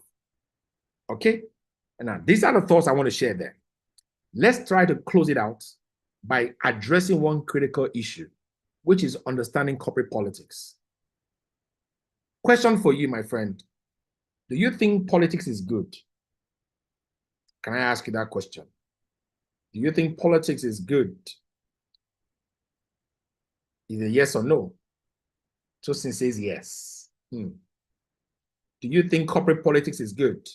Okay? And now, these are the thoughts I want to share there. Let's try to close it out by addressing one critical issue, which is understanding corporate politics. Question for you, my friend. Do you think politics is good? Can I ask you that question? Do you think politics is good? Is it yes or no? Justin says yes. Do you think corporate politics is good?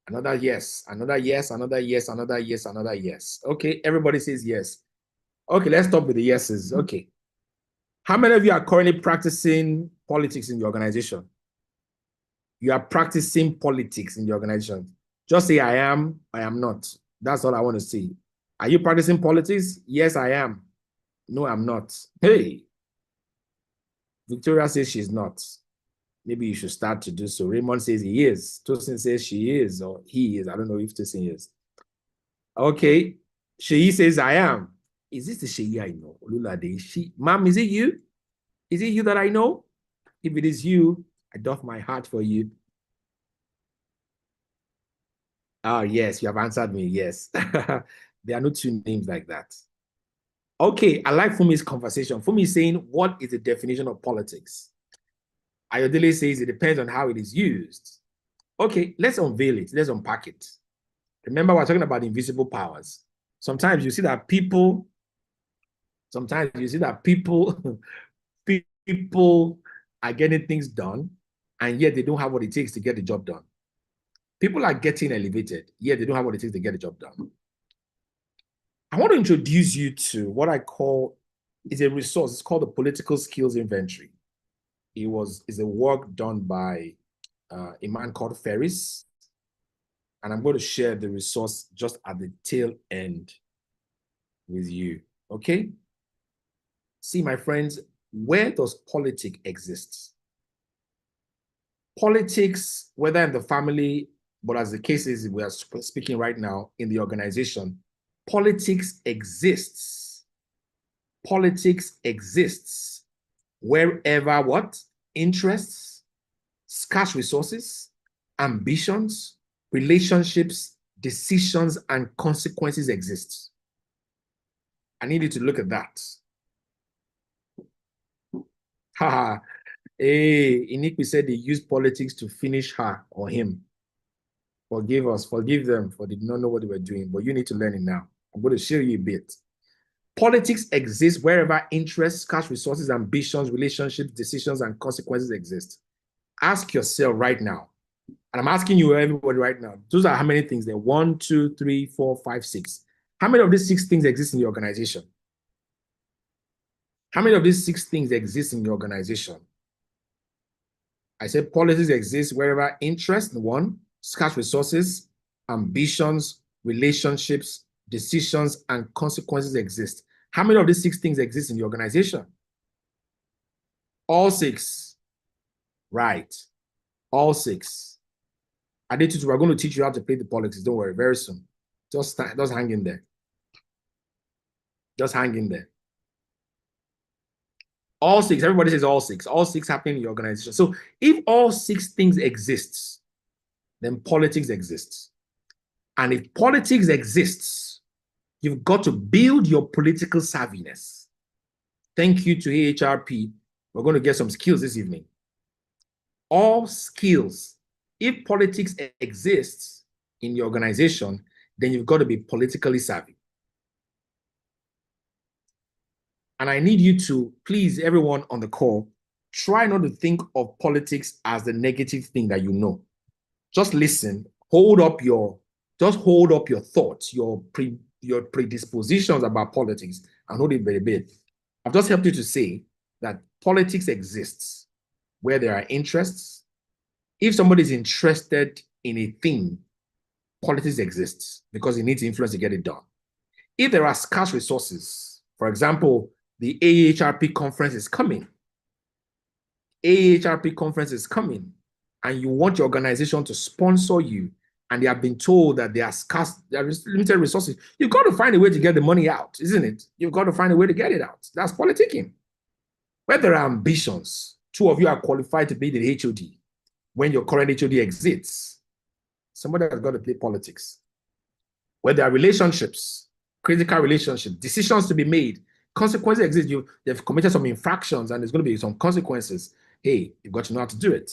Another yes, another yes, another yes, another yes, another yes. Okay, everybody says yes. Okay, let's stop with the yeses. Okay. How many of you are currently practicing politics in the organization? You are practicing politics in the organization. Just say, I am not. That's all I want to say. Are you practicing politics? Yes, I am. No, I'm not. Hey, Victoria says she's not. Maybe you should start to do so. Raymond says he is. Tosin says she is, or he is. I don't know if Tosin is. Okay. Sheyi says, I am. Is this the Sheyi I know? Olulade, she, ma'am, is it you? Is it you that I know? If it is you, I doff my heart for you. Oh, yes, you have answered me. Yes. There are no two names like that. Okay, I like Fumi's conversation. Fumi is saying, what is the definition of politics? Ayodele says it depends on how it is used. Okay, let's unveil it. Let's unpack it. Remember, we're talking about invisible powers. Sometimes you see that people, people are getting things done, and yet they don't have what it takes to get the job done. People are getting elevated, yet they don't have what it takes to get the job done. I want to introduce you to what I call is a resource. It's called the Political Skills Inventory. It's a work done by a man called Ferris, and I'm going to share the resource just at the tail end with you. Okay? See, my friends, where does politics exist? Politics, whether in the family, but as the case is, we are speaking right now in the organization, politics exists. Politics exists wherever what? Interests, scarce resources, ambitions, relationships, decisions, and consequences exist. I need you to look at that. Haha. Hey, Inikwi said they use politics to finish her or him. Forgive us, forgive them, for they did not know what they were doing, but you need to learn it now. I'm going to show you a bit. Politics exists wherever interests, scarce resources, ambitions, relationships, decisions, and consequences exist. Ask yourself right now, and I'm asking you, everybody, right now. Those are how many things there? 1, 2, 3, 4, 5, 6. How many of these 6 things exist in the organization? How many of these 6 things exist in the organization? I said politics exist wherever interest, 1, scarce resources, ambitions, relationships, decisions, and consequences exist. How many of these 6 things exist in the organization? All 6. Right. All 6. Adetutu, we're going to teach you how to play the politics. Don't worry, very soon. Just hang in there. Just hang in there. All 6. Everybody says all 6. All 6 happen in the organization. So if all 6 things exist, then politics exists. And if politics exists, you've got to build your political savviness. Thank you to AHRP. We're going to get some skills this evening. All skills. If politics exists in the organization, then you've got to be politically savvy. And I need you to, please, everyone on the call, try not to think of politics as the negative thing that you know. Just listen, hold up your thoughts, your predispositions about politics, and hold it very bit. I've just helped you to say that politics exists where there are interests. If somebody is interested in a thing, politics exists because it needs influence to get it done. If there are scarce resources, for example, the AHRP conference is coming. AHRP conference is coming, and you want your organization to sponsor you, and they have been told that there are limited resources. You've got to find a way to get the money out, isn't it? You've got to find a way to get it out. That's politicking. Where there are ambitions, 2 of you are qualified to be the HOD. When your current HOD exits, somebody has got to play politics. Where there are relationships, critical relationships, decisions to be made, consequences exist. They've committed some infractions and there's going to be some consequences. Hey, you've got to know how to do it.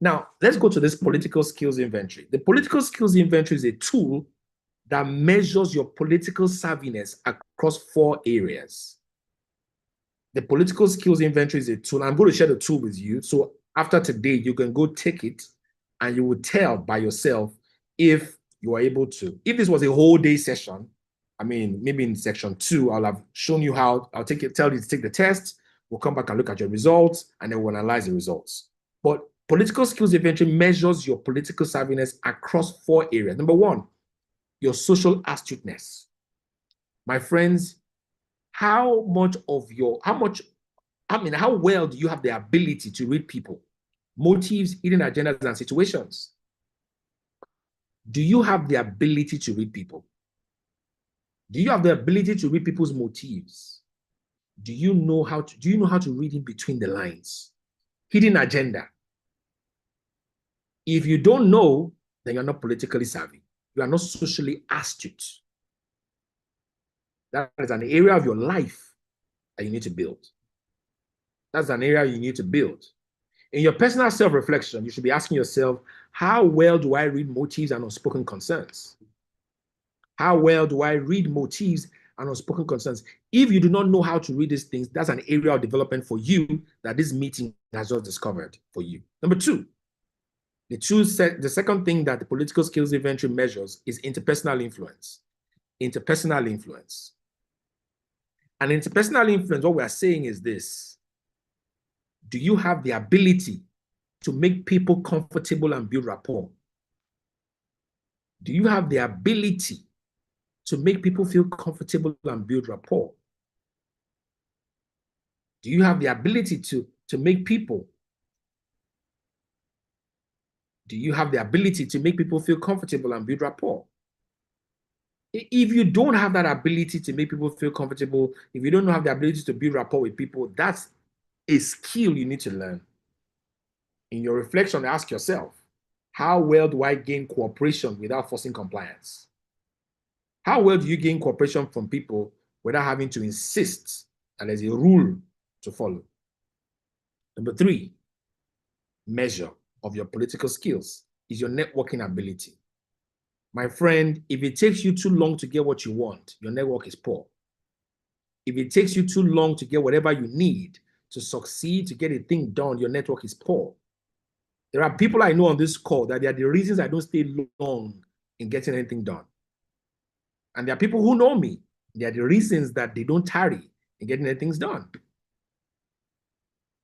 Now, let's go to this political skills inventory. The political skills inventory is a tool that measures your political savviness across 4 areas. The political skills inventory is a tool. I'm going to share the tool with you. So after today, you can go take it and you will tell by yourself if you are able to. If this was a whole day session, I mean, maybe in section 2, I'll have shown you how, tell you to take the test. We'll come back and look at your results, and then we'll analyze the results. But political skills eventually measures your political savviness across 4 areas. Number 1, your social astuteness. My friends, how well do you have the ability to read people, motives, hidden agendas, and situations? Do you have the ability to read people? Do you have the ability to read people's motives? Do you know how to read in between the lines? Hidden agenda. If you don't know, then you're not politically savvy. You are not socially astute. That is an area of your life that you need to build. That's an area you need to build. In your personal self-reflection, you should be asking yourself, how well do I read motives and unspoken concerns? How well do I read motives and unspoken concerns? If you do not know how to read these things, that's an area of development for you that this meeting has just discovered for you. Number 2, the second thing that the political skills eventually measures is interpersonal influence. Interpersonal influence. And interpersonal influence, what we are saying is this: do you have the ability to make people comfortable and build rapport? Do you have the ability to make people feel comfortable and build rapport? Do you have the ability to make people? Do you have the ability to make people feel comfortable and build rapport? If you don't have that ability to make people feel comfortable, if you don't have the ability to build rapport with people, that's a skill you need to learn. In your reflection, ask yourself, how well do I gain cooperation without forcing compliance? How well do you gain cooperation from people without having to insist that there's a rule to follow? Number 3, measure of your political skills is your networking ability. My friend, if it takes you too long to get what you want, your network is poor. If it takes you too long to get whatever you need to succeed, to get a thing done, your network is poor. There are people I know on this call that they are the reasons I don't stay long in getting anything done. And there are people who know me. They are the reasons that they don't tarry in getting anything done.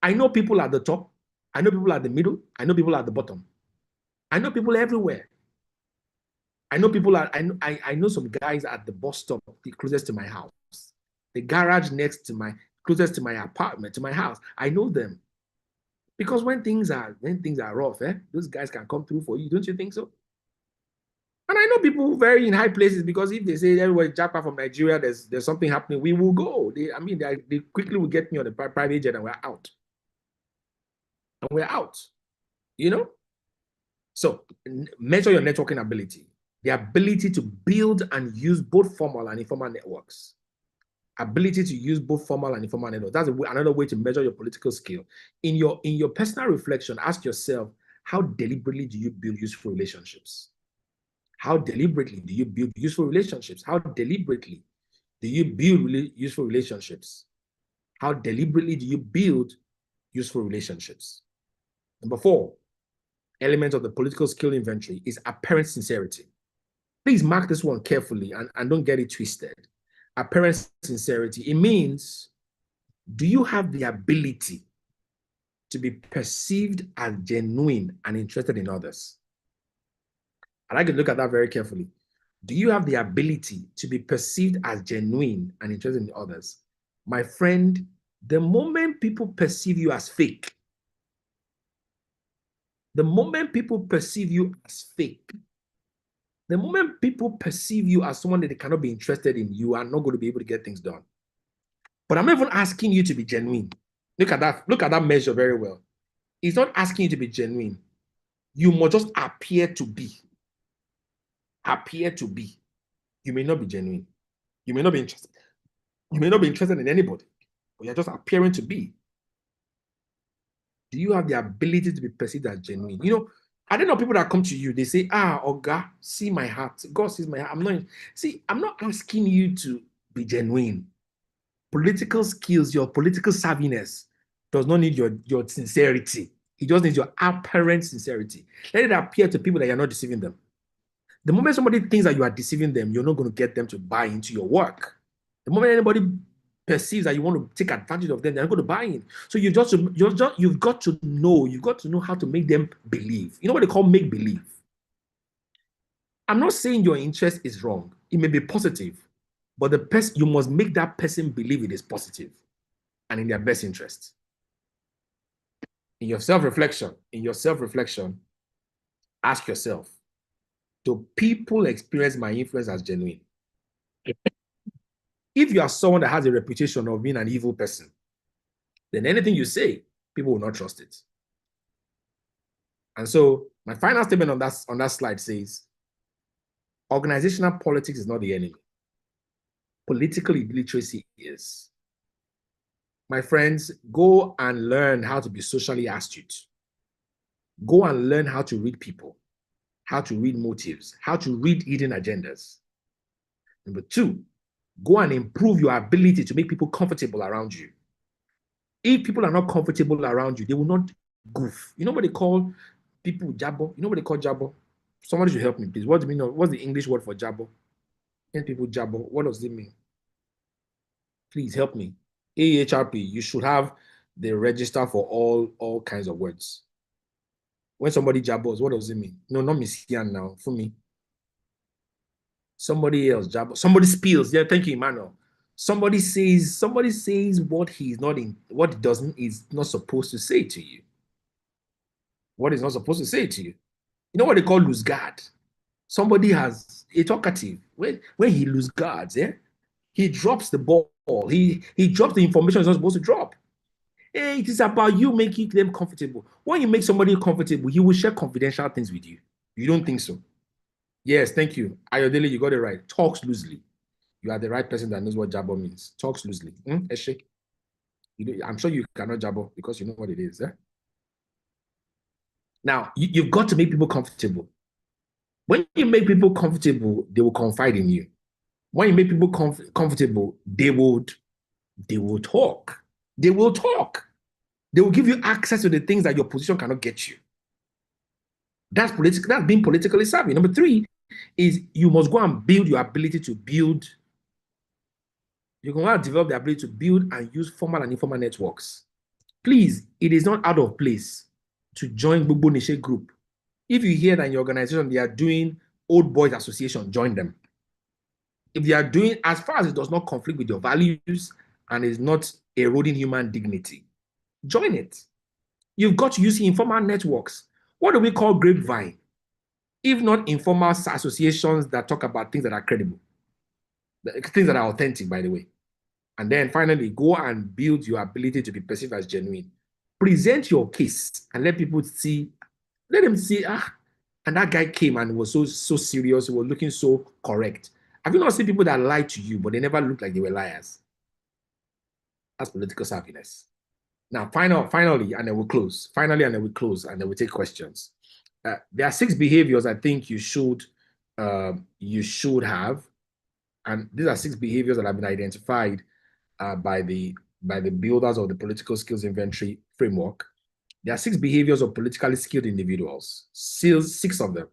I know people at the top. I know people at the middle. I know people at the bottom. I know people everywhere. I know people I know some guys at the bus stop the closest to my house, the garage closest to my apartment, to my house. I know them. Because when things are rough, those guys can come through for you, don't you think so? And I know people who vary in high places, because if they say everybody jackpot from Nigeria, there's something happening, we will go. They quickly will get me on the private jet and we're out. And we're out, you know? So measure your networking ability, the ability to build and use both formal and informal networks. Ability to use both formal and informal networks. That's another way to measure your political skill. In your personal reflection, ask yourself, how deliberately do you build useful relationships? How deliberately do you build useful relationships? How deliberately do you build useful relationships? How deliberately do you build useful relationships? Number 4, element of the political skill inventory is apparent sincerity. Please mark this one carefully and don't get it twisted. Apparent sincerity, it means, do you have the ability to be perceived as genuine and interested in others? I'd like to look at that very carefully. Do you have the ability to be perceived as genuine and interested in others? My friend, the moment people perceive you as fake, the moment people perceive you as fake, the moment people perceive you as someone that they cannot be interested in, you are not going to be able to get things done. But I'm not even asking you to be genuine. Look at that measure very well. It's not asking you to be genuine. You must just appear to be. Appear to be. You may not be genuine. You may not be interested. You may not be interested in anybody, but you're just appearing to be. Do you have the ability to be perceived as genuine? You know, I don't know people that come to you, they say, Oga, see my heart. God sees my heart. I'm not asking you to be genuine. Political skills, your political savviness does not need your sincerity. It just needs your apparent sincerity. Let it appear to people that you're not deceiving them. The moment somebody thinks that you are deceiving them, you're not going to get them to buy into your work. The moment anybody perceives that you want to take advantage of them, they're not going to buy in. So you've got to know how to make them believe. You know what they call make believe. I'm not saying your interest is wrong. It may be positive, but you must make that person believe it is positive and in their best interest. In your self-reflection, ask yourself, do people experience my influence as genuine? If you are someone that has a reputation of being an evil person, then anything you say, people will not trust it. And so my final statement on that slide says, organizational politics is not the enemy. Political illiteracy is. My friends, go and learn how to be socially astute. Go and learn how to read people, how to read motives, how to read hidden agendas. Number two, go and improve your ability to make people comfortable around you. If people are not comfortable around you, they will not goof. You know what they call people jabber? You know what they call jabber? Somebody should help me, please. What do you mean? What's the English word for jabber? When people jabber, what does it mean? Please help me. AHRP, you should have the register for all kinds of words. When somebody jabbers, what does it mean? No, not Miss Hian now, for me. Somebody else jabber. Somebody spills. Yeah, thank you, Emmanuel. Somebody says what he's not in, what he doesn't is not supposed to say to you. What he's not supposed to say to you. You know what they call lose guard? Somebody has a talkative. When he lose guards, yeah, he drops the ball. He drops the information he's not supposed to drop. Hey, it is about you making them comfortable. When you make somebody comfortable, he will share confidential things with you. You don't think so? Yes, thank you. Ayodele, you got it right. Talks loosely. You are the right person that knows what jabber means. Talks loosely. Eshe? I'm sure you cannot jabber because you know what it is. Eh? Now, you've got to make people comfortable. When you make people comfortable, they will confide in you. When you make people comfortable, they will talk. They will talk. They will give you access to the things that your position cannot get you. That's being politically savvy. Number three is you must go and build your ability to build. You can want to develop the ability to build and use formal and informal networks. Please, it is not out of place to join Gbogbo Nishe group. If you hear that in your organization they are doing old boys association, join them. If they are doing, as far as it does not conflict with your values and is not eroding human dignity, join it. You've got to use informal networks. What do we call grapevine? If not informal associations that talk about things that are credible, things that are authentic, by the way. And then finally, go and build your ability to be perceived as genuine. Present your case and let people see, let them see, and that guy came and was so serious, he was looking so correct. Have you not seen people that lie to you, but they never look like they were liars? That's political savviness. Now, finally, and then we'll close. Finally, and then we'll close, and then we'll take questions. There are 6 behaviors I think you should have, and these are 6 behaviors that have been identified by the builders of the political skills inventory framework. There are 6 behaviors of politically skilled individuals. 6 of them.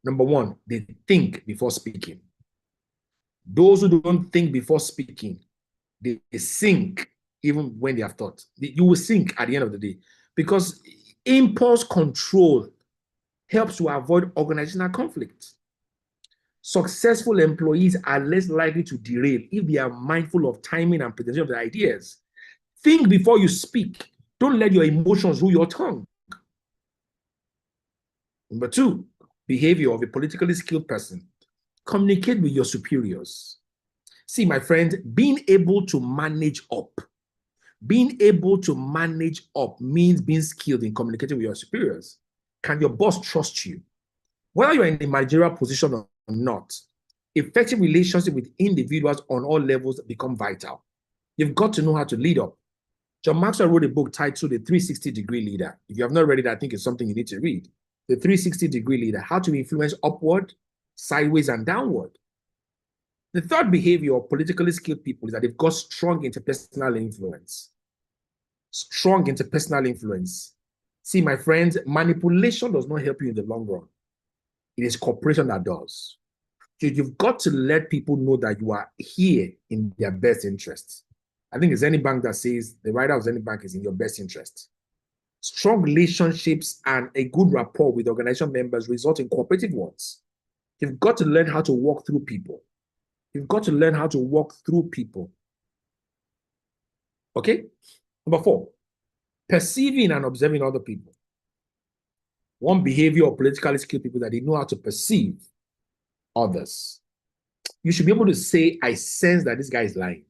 Number 1, they think before speaking. Those who don't think before speaking, they sink even when they have thought. You will sink at the end of the day because impulse control helps to avoid organizational conflict. Successful employees are less likely to derail if they are mindful of timing and presentation of their ideas. Think before you speak. Don't let your emotions rule your tongue. Number 2, behavior of a politically skilled person. Communicate with your superiors. See, my friend, being able to manage up means being skilled in communicating with your superiors. Can your boss trust you? Whether you're in a managerial position or not, effective relationship with individuals on all levels become vital. You've got to know how to lead up. John Maxwell wrote a book titled The 360-Degree Leader. If you have not read it, I think it's something you need to read. The 360-Degree Leader, how to influence upward, sideways, and downward. The third behavior of politically skilled people is that they've got strong interpersonal influence. Strong interpersonal influence. See, my friends, manipulation does not help you in the long run. It is cooperation that does. So you've got to let people know that you are here in their best interest. I think it's any bank that says the writer of any bank is in your best interest. Strong relationships and a good rapport with organization members result in cooperative ones. You've got to learn how to walk through people. You've got to learn how to walk through people. Okay? Number 4, perceiving and observing other people. One behavior of politically skilled people that they know how to perceive others. You should be able to say, I sense that this guy is lying.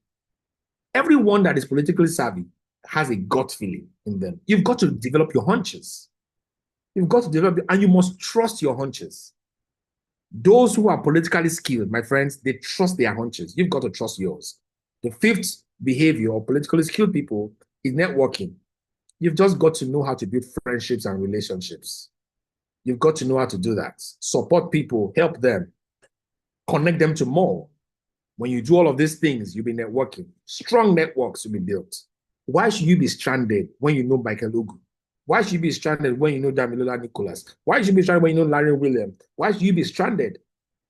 Everyone that is politically savvy has a gut feeling in them. You've got to develop your hunches. You've got to develop, and you must trust your hunches. Those who are politically skilled, my friends, they trust their hunches. You've got to trust yours. The 5th behavior of politically skilled people is networking. You've just got to know how to build friendships and relationships. You've got to know how to do that. Support people, help them, connect them to more. When you do all of these things, you'll be networking. Strong networks will be built. Why should you be stranded when you know Michael Ugu? Why should you be stranded when you know Damilola Nicholas? Why should you be stranded when you know Larry William? Why should you be stranded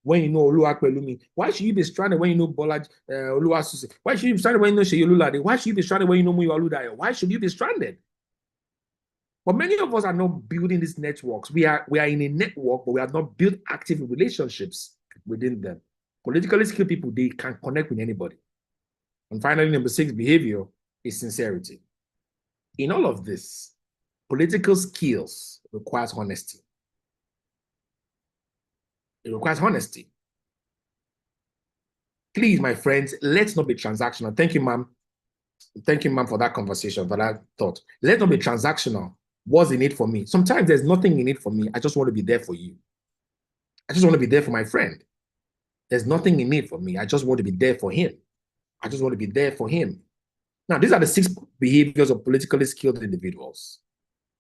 when you know Oluwapelumi? Why should you be stranded when you know Bolaj Oluwasuse? Why should you be stranded when you know Seyi Olulade? Why should you be stranded when you know Olumuyiwa Oludayo? Why should you be stranded? But many of us are not building these networks. We are in a network, but we have not built active relationships within them. Politically skilled people, they can connect with anybody. And finally, number 6 behavior is sincerity. In all of this, political skills requires honesty. It requires honesty. Please, my friends, let's not be transactional. Thank you, ma'am. Thank you, ma'am, for that conversation, for that thought. Let's not be transactional. What's in it for me? Sometimes there's nothing in it for me. I just want to be there for you. I just want to be there for my friend. There's nothing in it for me. I just want to be there for him. I just want to be there for him. Now, these are the 6 behaviors of politically skilled individuals.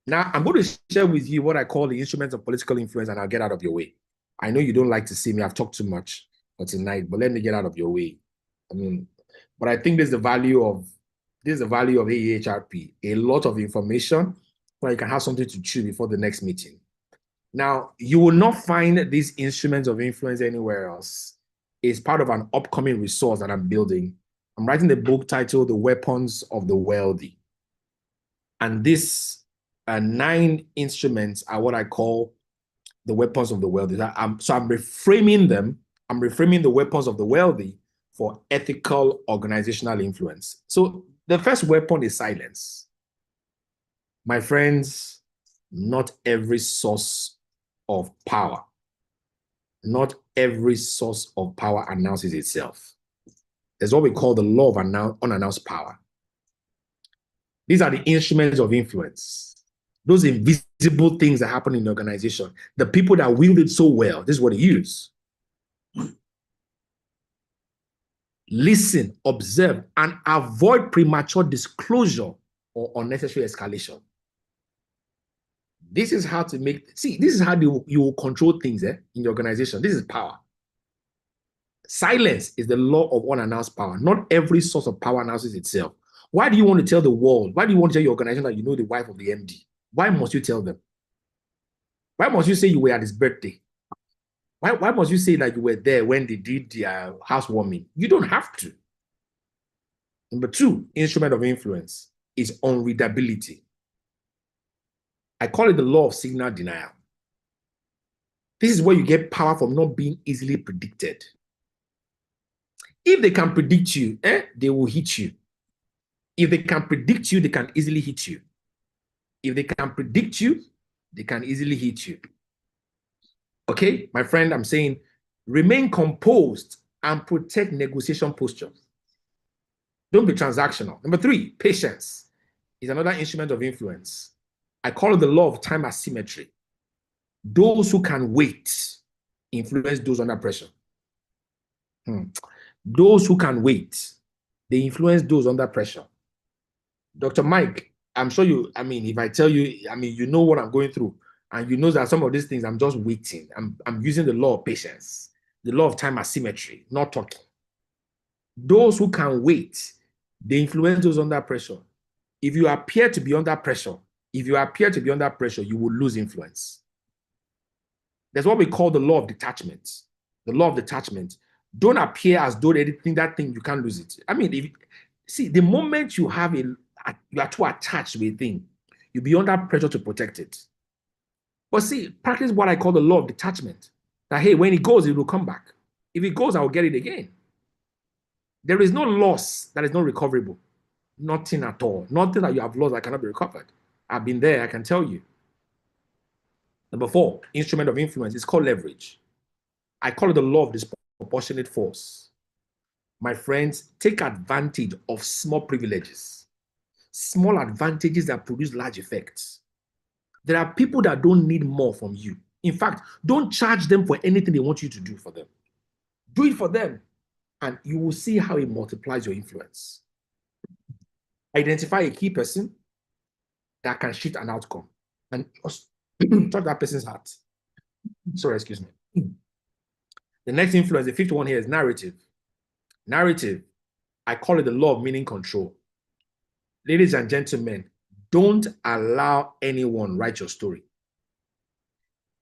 Now, I'm going to share with you what I call the instruments of political influence, and I'll get out of your way. I know you don't like to see me. I've talked too much for tonight, but let me get out of your way. But I think there's the value of AEHRP. A lot of information where you can have something to chew before the next meeting. Now, you will not find these instruments of influence anywhere else. It's part of an upcoming resource that I'm building. I'm writing the book titled The Weapons of the Wealthy. And these 9 instruments are what I call the weapons of the wealthy. So I'm reframing them. I'm reframing the weapons of the wealthy for ethical organizational influence. So the first weapon is silence. My friends, not every source of power, not every source of power announces itself. There's what we call the law of unannounced power. These are the instruments of influence. Those invisible things that happen in the organization. The people that wield it so well, this is what they use. Listen, observe, and avoid premature disclosure or unnecessary escalation. This is how to this is how you will control things in your organization. This is power. Silence is the law of unannounced power. Not every source of power announces itself. Why do you want to tell the world? Why do you want to tell your organization that you know the wife of the MD? Why must you tell them? Why must you say you were at his birthday? Why must you say that you were there when they did the housewarming? You don't have to. Number 2, instrument of influence is unreadability. I call it the law of signal denial. This is where you get power from not being easily predicted. If they can predict you, they will hit you. If they can predict you, they can easily hit you. If they can predict you, they can easily hit you. Okay, my friend, I'm saying remain composed and protect negotiation posture. Don't be transactional. Number 3, patience is another instrument of influence. I call it the law of time asymmetry. Those who can wait influence those under pressure. Those who can wait, they influence those under pressure. Dr. Mike, I'm sure you, if I tell you, you know what I'm going through, and you know that some of these things I'm just waiting. I'm using the law of patience, the law of time asymmetry, not talking. Those who can wait, they influence those under pressure. If you appear to be under pressure, you will lose influence. There's what we call the law of detachment. The law of detachment. Don't appear as though anything, that thing, you can't lose it. I mean, the moment you are too attached to a thing, you'll be under pressure to protect it. But see, practice what I call the law of detachment. That, hey, when it goes, it will come back. If it goes, I will get it again. There is no loss that is not recoverable. Nothing at all. Nothing that you have lost that cannot be recovered. I've been there, I can tell you. Number 4, instrument of influence is called leverage. I call it the law of disproportionate force. My friends, take advantage of small privileges, small advantages that produce large effects. There are people that don't need more from you. In fact, don't charge them for anything they want you to do for them. Do it for them, and you will see how it multiplies your influence. Identify a key person that can shift an outcome and touch that person's heart. Sorry, excuse me. The next influence, the 51 here, is narrative. Narrative, I call it the law of meaning control. Ladies and gentlemen, don't allow anyone write your story.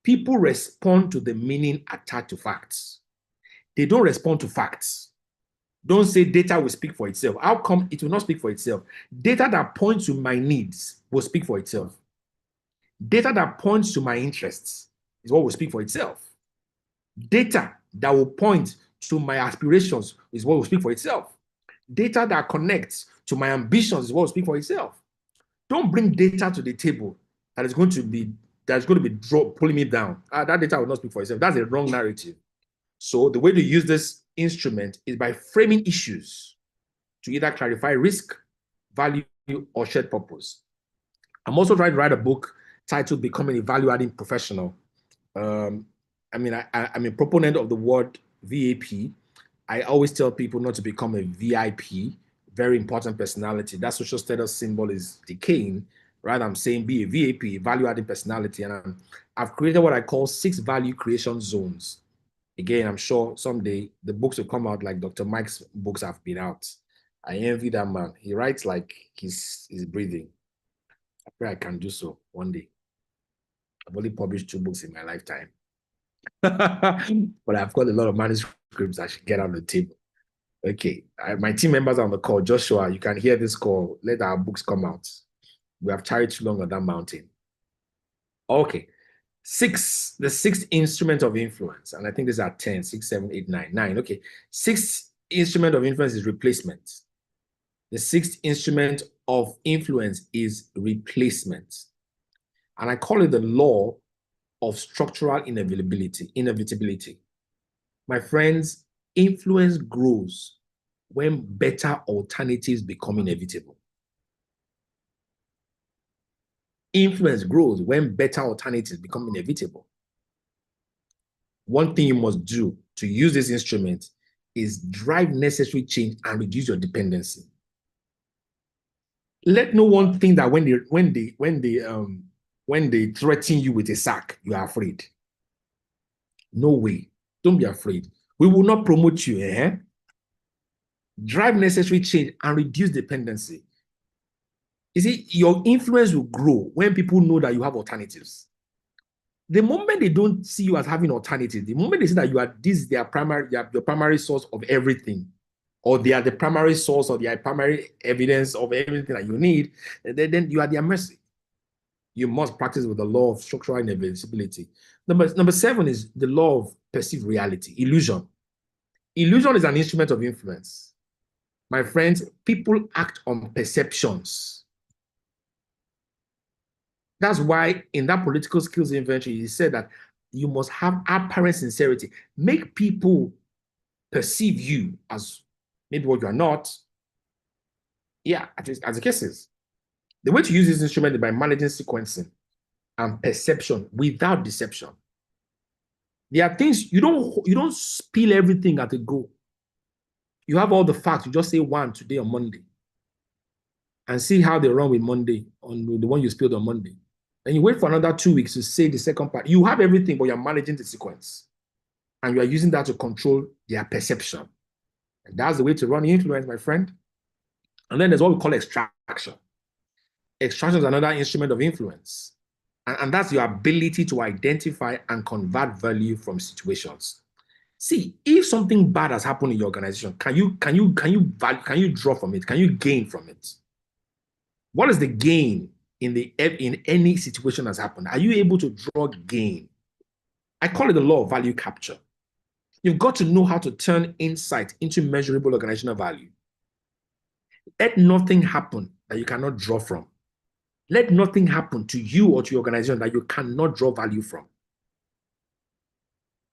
People respond to the meaning attached to facts. They don't respond to facts. Don't say data will speak for itself. How come it will not speak for itself? Data that points to my needs will speak for itself. Data that points to my interests is what will speak for itself. Data that will point to my aspirations is what will speak for itself. Data that connects to my ambitions is what will speak for itself. Don't bring data to the table that is going to be pulling me down. That data will not speak for itself. That's a wrong narrative. So the way to use this instrument is by framing issues to either clarify risk, value, or shared purpose. I'm also trying to write a book titled Becoming a Value-Adding Professional. I'm a proponent of the word VAP. I always tell people not to become a VIP, very important personality. That social status symbol is decaying. Right? I'm saying be a VAP, value-adding personality. And I've created what I call 6 value creation zones. Again, I'm sure someday the books will come out like Dr. Mike's books have been out. I envy that man. He writes like he's breathing. I pray I can do so one day. I've only published 2 books in my lifetime. But I've got a lot of manuscripts I should get on the table. Okay, my team members are on the call. Joshua, you can hear this call. Let our books come out. We have tarried too long on that mountain. Okay, the 6th instrument of influence, and I think these are 10, 6, 7, 8, 9, 9. Okay, 6th instrument of influence is replacement. The 6th instrument of influence is replacement. And I call it the law of structural inevitability. My friends, influence grows when better alternatives become inevitable. Influence grows when better alternatives become inevitable. One thing you must do to use this instrument is drive necessary change and reduce your dependency. Let no one think that when they threaten you with a sack, you are afraid. No way. Don't be afraid. We will not promote you. Drive necessary change and reduce dependency. You see, your influence will grow when people know that you have alternatives. The moment they don't see you as having alternatives, the moment they see that your primary source of everything, or they are the primary source or the primary evidence of everything that you need, then you are at their mercy. You must practice with the law of structural inevitability. Number 7 is the law of perceived reality, illusion. Illusion is an instrument of influence. My friends, people act on perceptions. That's why in that political skills inventory, he said that you must have apparent sincerity. Make people perceive you as maybe what you are not. Yeah, as the case is. The way to use this instrument is by managing sequencing and perception without deception. There are things you don't spill everything at a go. You have all the facts. You just say one today on Monday, and see how they run with Monday on the one you spilled on Monday. Then you wait for another 2 weeks to say the second part. You have everything, but you're managing the sequence, and you are using that to control their perception. And that's the way to run influence, my friend. And then there's what we call extraction. Extraction is another instrument of influence. And that's your ability to identify and convert value from situations. See, if something bad has happened in your organization, can you draw from it? Can you gain from it? What is the gain in any situation that's happened? Are you able to draw gain? I call it the law of value capture. You've got to know how to turn insight into measurable organizational value. Let nothing happen that you cannot draw from. Let nothing happen to you or to your organization that you cannot draw value from.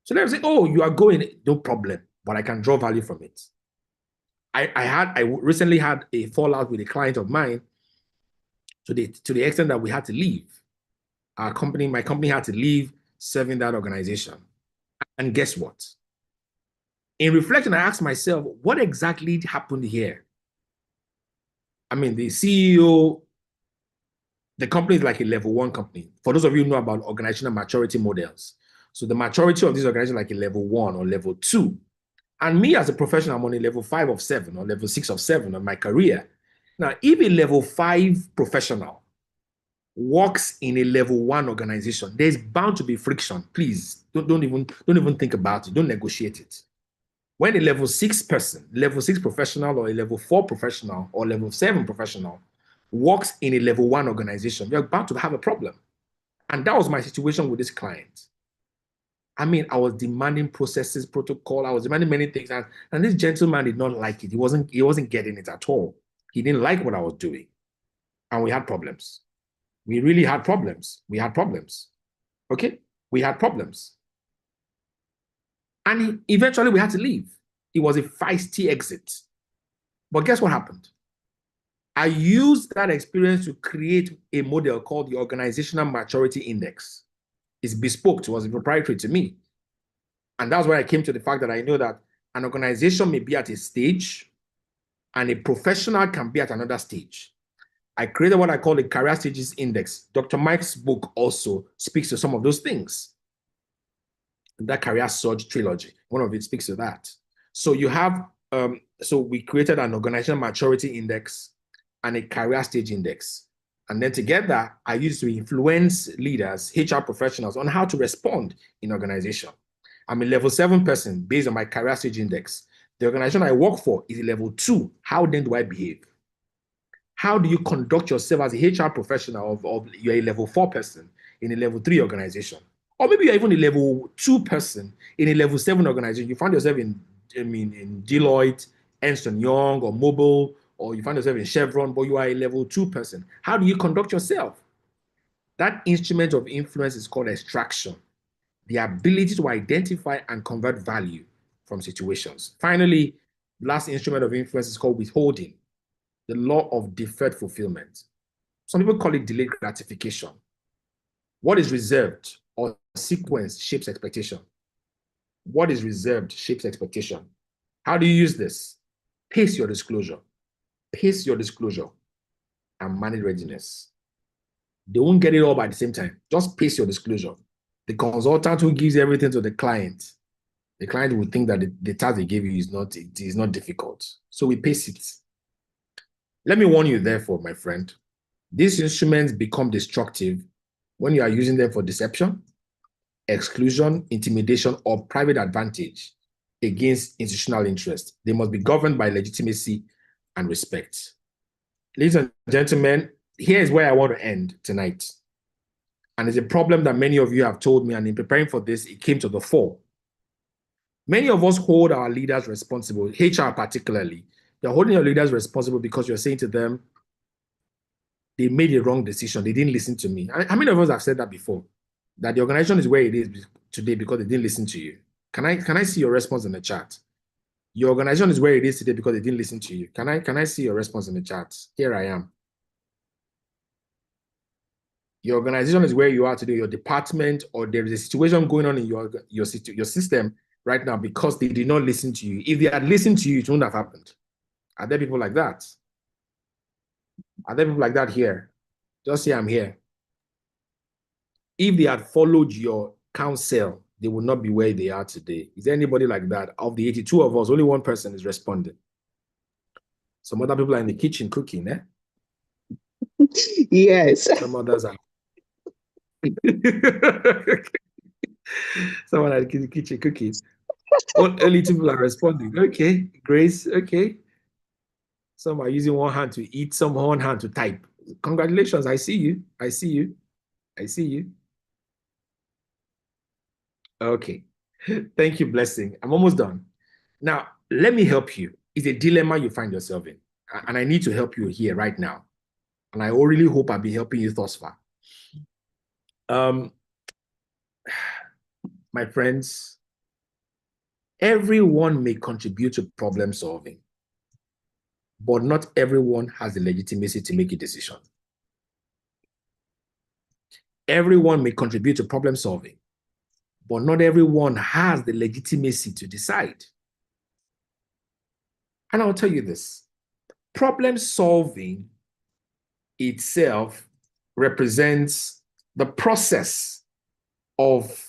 So let me say, oh, you are going, no problem, but I can draw value from it. I recently had a fallout with a client of mine to the extent that we had to leave. My company had to leave serving that organization. And guess what? In reflection, I asked myself, what exactly happened here? I mean, the CEO, the company is like a level 1 company. For those of you who know about organizational maturity models. So the maturity of this organization like a level 1 or level 2. And me as a professional, I'm on a level 5 of 7 or level 6 of 7 of my career. Now, if a level 5 professional works in a level 1 organization, there's bound to be friction. Please don't even think about it. Don't negotiate it. When a level 6 person, level 6 professional or a level 4 professional or level 7 professional works in a level 1 organization, you're bound to have a problem. And that was my situation with this client. I mean, I was demanding processes, protocol, I was demanding many things. And this gentleman did not like it. He wasn't getting it at all. He didn't like what I was doing. And we had problems. We really had problems. We had problems. Okay? We had problems. And eventually we had to leave. It was a feisty exit. But guess what happened? I used that experience to create a model called the Organizational Maturity Index. It's bespoke to us, it's proprietary to me. And that's where I came to the fact that I know that an organization may be at a stage and a professional can be at another stage. I created what I call the Career Stages Index. Dr. Mike's book also speaks to some of those things. That Career Surge trilogy, one of it speaks to that. So you have, so we created an Organizational Maturity Index and a Career Stage Index. And then together, I used to influence leaders, HR professionals on how to respond in organization. I'm a level 7 person based on my Career Stage Index. The organization I work for is a level 2. How then do I behave? How do you conduct yourself as a HR professional of you're a level 4 person in a level 3 organization? Or maybe you're even a level 2 person in a level 7 organization. You find yourself in Deloitte, Ernst & Young, or Mobile, or you find yourself in Chevron, but you are a level 2 person. How do you conduct yourself? That instrument of influence is called extraction, the ability to identify and convert value from situations. Finally, the last instrument of influence is called withholding, the law of deferred fulfillment. Some people call it delayed gratification. What is reserved or sequence shapes expectation. What is reserved shapes expectation. How do you use this? Pace your disclosure. Pace your disclosure and manage readiness. They won't get it all by the same time. Just pace your disclosure. The consultant who gives everything to the client will think that the task they gave you is not difficult. So we pace it. Let me warn you, therefore, my friend, these instruments become destructive when you are using them for deception, exclusion, intimidation, or private advantage against institutional interest. They must be governed by legitimacy and respect. Ladies and gentlemen, here is where I want to end tonight. And it's a problem that many of you have told me, and in preparing for this, it came to the fore. Many of us hold our leaders responsible, HR particularly. You're holding your leaders responsible because you're saying to them, they made a wrong decision. They didn't listen to me. How many of us have said that before? That the organization is where it is today because they didn't listen to you. Can I see your response in the chat? Your organization is where it is today because they didn't listen to you. Can I see your response in the chat? Here I am. Your organization is where you are today, your department, or there is a situation going on in your system right now because they did not listen to you. If they had listened to you, it wouldn't have happened. Are there people like that? Are there people like that here? Just say I'm here. If they had followed your counsel, they would not be where they are today. Is there anybody like that? Of the 82 of us, only one person is responding. Some other people are in the kitchen cooking, eh?
Yes.
Some others are. Someone at the kitchen cooking. Only two people are responding. Okay, Grace. Okay. Some are using one hand to eat, some one hand to type. Congratulations. I see you. I see you. I see you. Okay. Thank you, Blessing. I'm almost done. Now, let me help you. It's a dilemma you find yourself in. And I need to help you here right now. And I really hope I've been helping you thus far. Um, my friends, everyone may contribute to problem solving, but not everyone has the legitimacy to make a decision. Everyone may contribute to problem solving, but not everyone has the legitimacy to decide. And I'll tell you this, problem solving itself represents the process of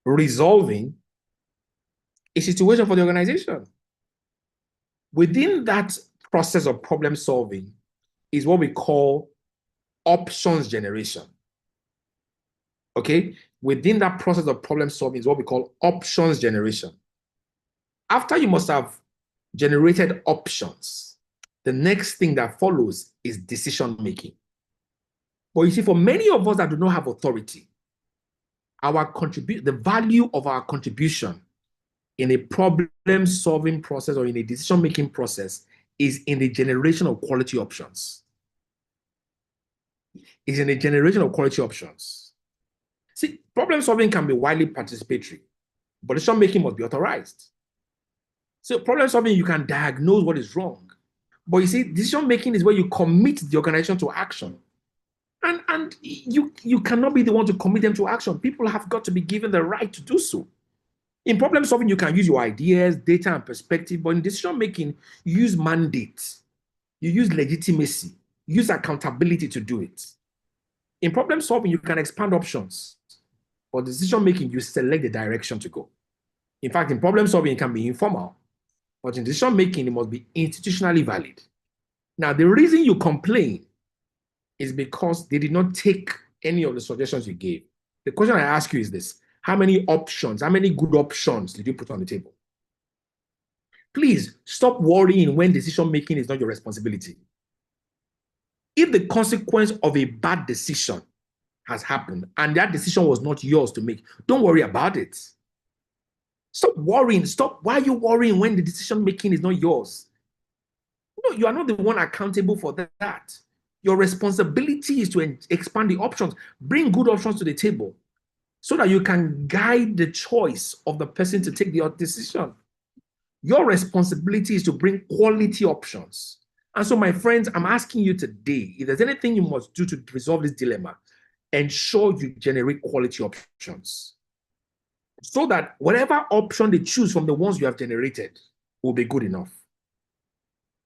resolving a situation for the organization. Within that process of problem solving is what we call options generation. Okay? Within that process of problem solving is what we call options generation. After you must have generated options, the next thing that follows is decision making. But you see, for many of us that do not have authority, the value of our contribution in a problem-solving process or in a decision-making process is in the generation of quality options. Is in the generation of quality options. See, problem solving can be widely participatory, but decision making must be authorized. So problem solving, you can diagnose what is wrong. But you see, decision making is where you commit the organization to action. And you cannot be the one to commit them to action. People have got to be given the right to do so. In problem solving, you can use your ideas, data, and perspective, but in decision making, you use mandate, you use legitimacy, you use accountability to do it. In problem solving, you can expand options, but decision making, you select the direction to go. In fact, in problem solving, it can be informal, but in decision making, it must be institutionally valid. Now, the reason you complain is because they did not take any of the suggestions you gave. The question I ask you is this: how many options, how many good options did you put on the table? Please stop worrying when decision making is not your responsibility. If the consequence of a bad decision has happened and that decision was not yours to make, don't worry about it. Stop worrying. Why are you worrying when the decision making is not yours? No, you are not the one accountable for that. Your responsibility is to expand the options, bring good options to the table so that you can guide the choice of the person to take the decision. Your responsibility is to bring quality options. And so, my friends, I'm asking you today, if there's anything you must do to resolve this dilemma, ensure you generate quality options so that whatever option they choose from the ones you have generated will be good enough.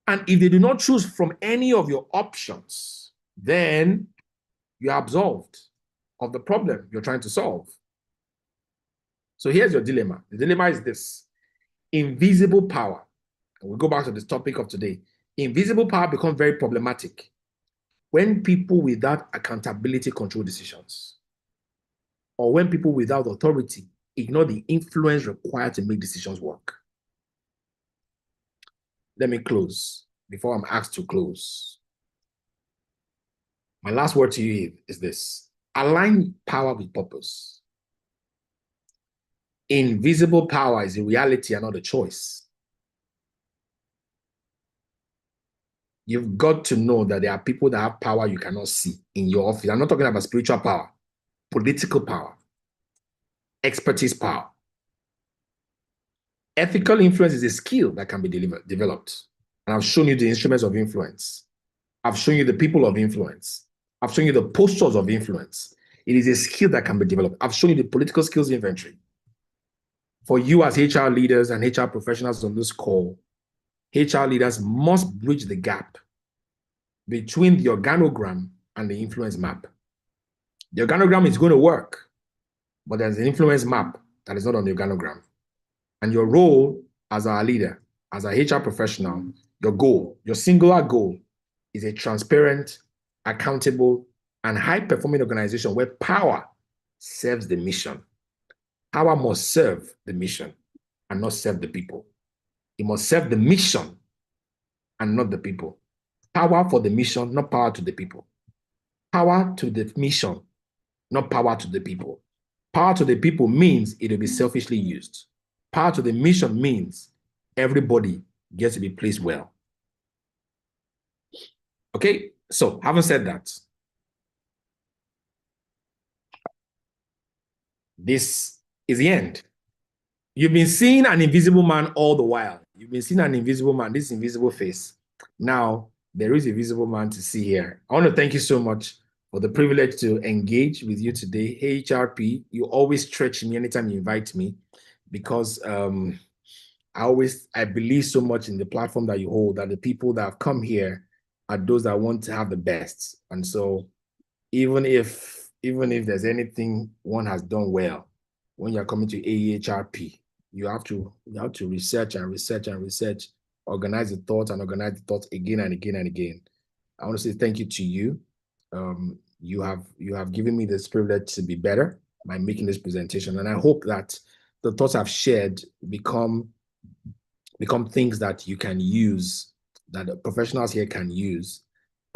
And if they do not choose from any of your options, then you are absolved of the problem you're trying to solve. So here's your dilemma. The dilemma is this: invisible power. And we'll go back to this topic of today. Invisible power becomes very problematic when people without accountability control decisions, or when people without authority ignore the influence required to make decisions work. Let me close before I'm asked to close. My last word to you is this: align power with purpose. Invisible power is a reality and not a choice. You've got to know that there are people that have power you cannot see in your office. I'm not talking about spiritual power, political power, expertise power. Ethical influence is a skill that can be developed. And I've shown you the instruments of influence. I've shown you the people of influence. I've shown you the postures of influence. It is a skill that can be developed. I've shown you the political skills inventory. For you as HR leaders and HR professionals on this call, HR leaders must bridge the gap between the organogram and the influence map. The organogram is going to work, but there's an influence map that is not on the organogram. And your role as our leader, as a HR professional, your goal, your singular goal is a transparent, accountable, and high-performing organization where power serves the mission. Power must serve the mission and not serve the people. It must serve the mission and not the people. Power for the mission, not power to the people. Power to the mission, not power to the people. Power to the people means it will be selfishly used. Power to the mission means everybody gets to be placed well. Okay, so having said that, this is the end. You've been seeing an invisible man all the while. You've been seeing an invisible man, this invisible face. Now, there is a visible man to see here. I want to thank you so much for the privilege to engage with you today. Hey, HRP, you always stretch me anytime you invite me because I believe so much in the platform that you hold that the people that have come here are those that want to have the best. And so even if there's anything one has done well, when you're coming to AEHRP, you have to research and research and research, organize the thoughts and organize the thoughts again and again and again. I want to say thank you to you. You have given me this privilege to be better by making this presentation, and I hope that the thoughts I've shared become things that you can use, that the professionals here can use.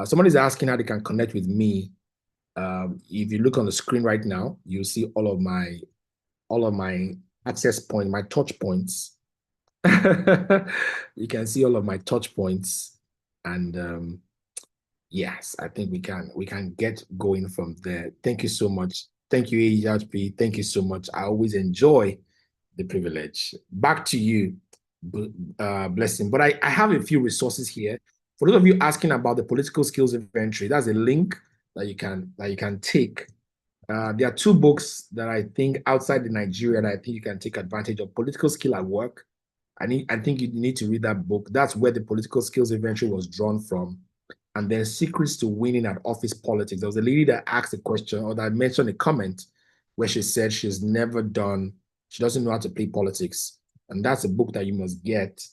Somebody's asking how they can connect with me. If you look on the screen right now, you'll see all of my access point, my touch points. You can see all of my touch points, and yes, I think we can get going from there. Thank you so much. Thank you, AHP. Thank you so much. I always enjoy the privilege. Back to you, Blessing. But I have a few resources here. For those of you asking about the political skills inventory, that's a link that you can take. There are two books that I think outside the Nigeria that I think you can take advantage of. Political Skill at Work. I think you need to read that book. That's where the political skills inventory was drawn from. And then Secrets to Winning at Office Politics. There was a lady that asked a question or that mentioned a comment where she said she doesn't know how to play politics. And that's a book that you must get.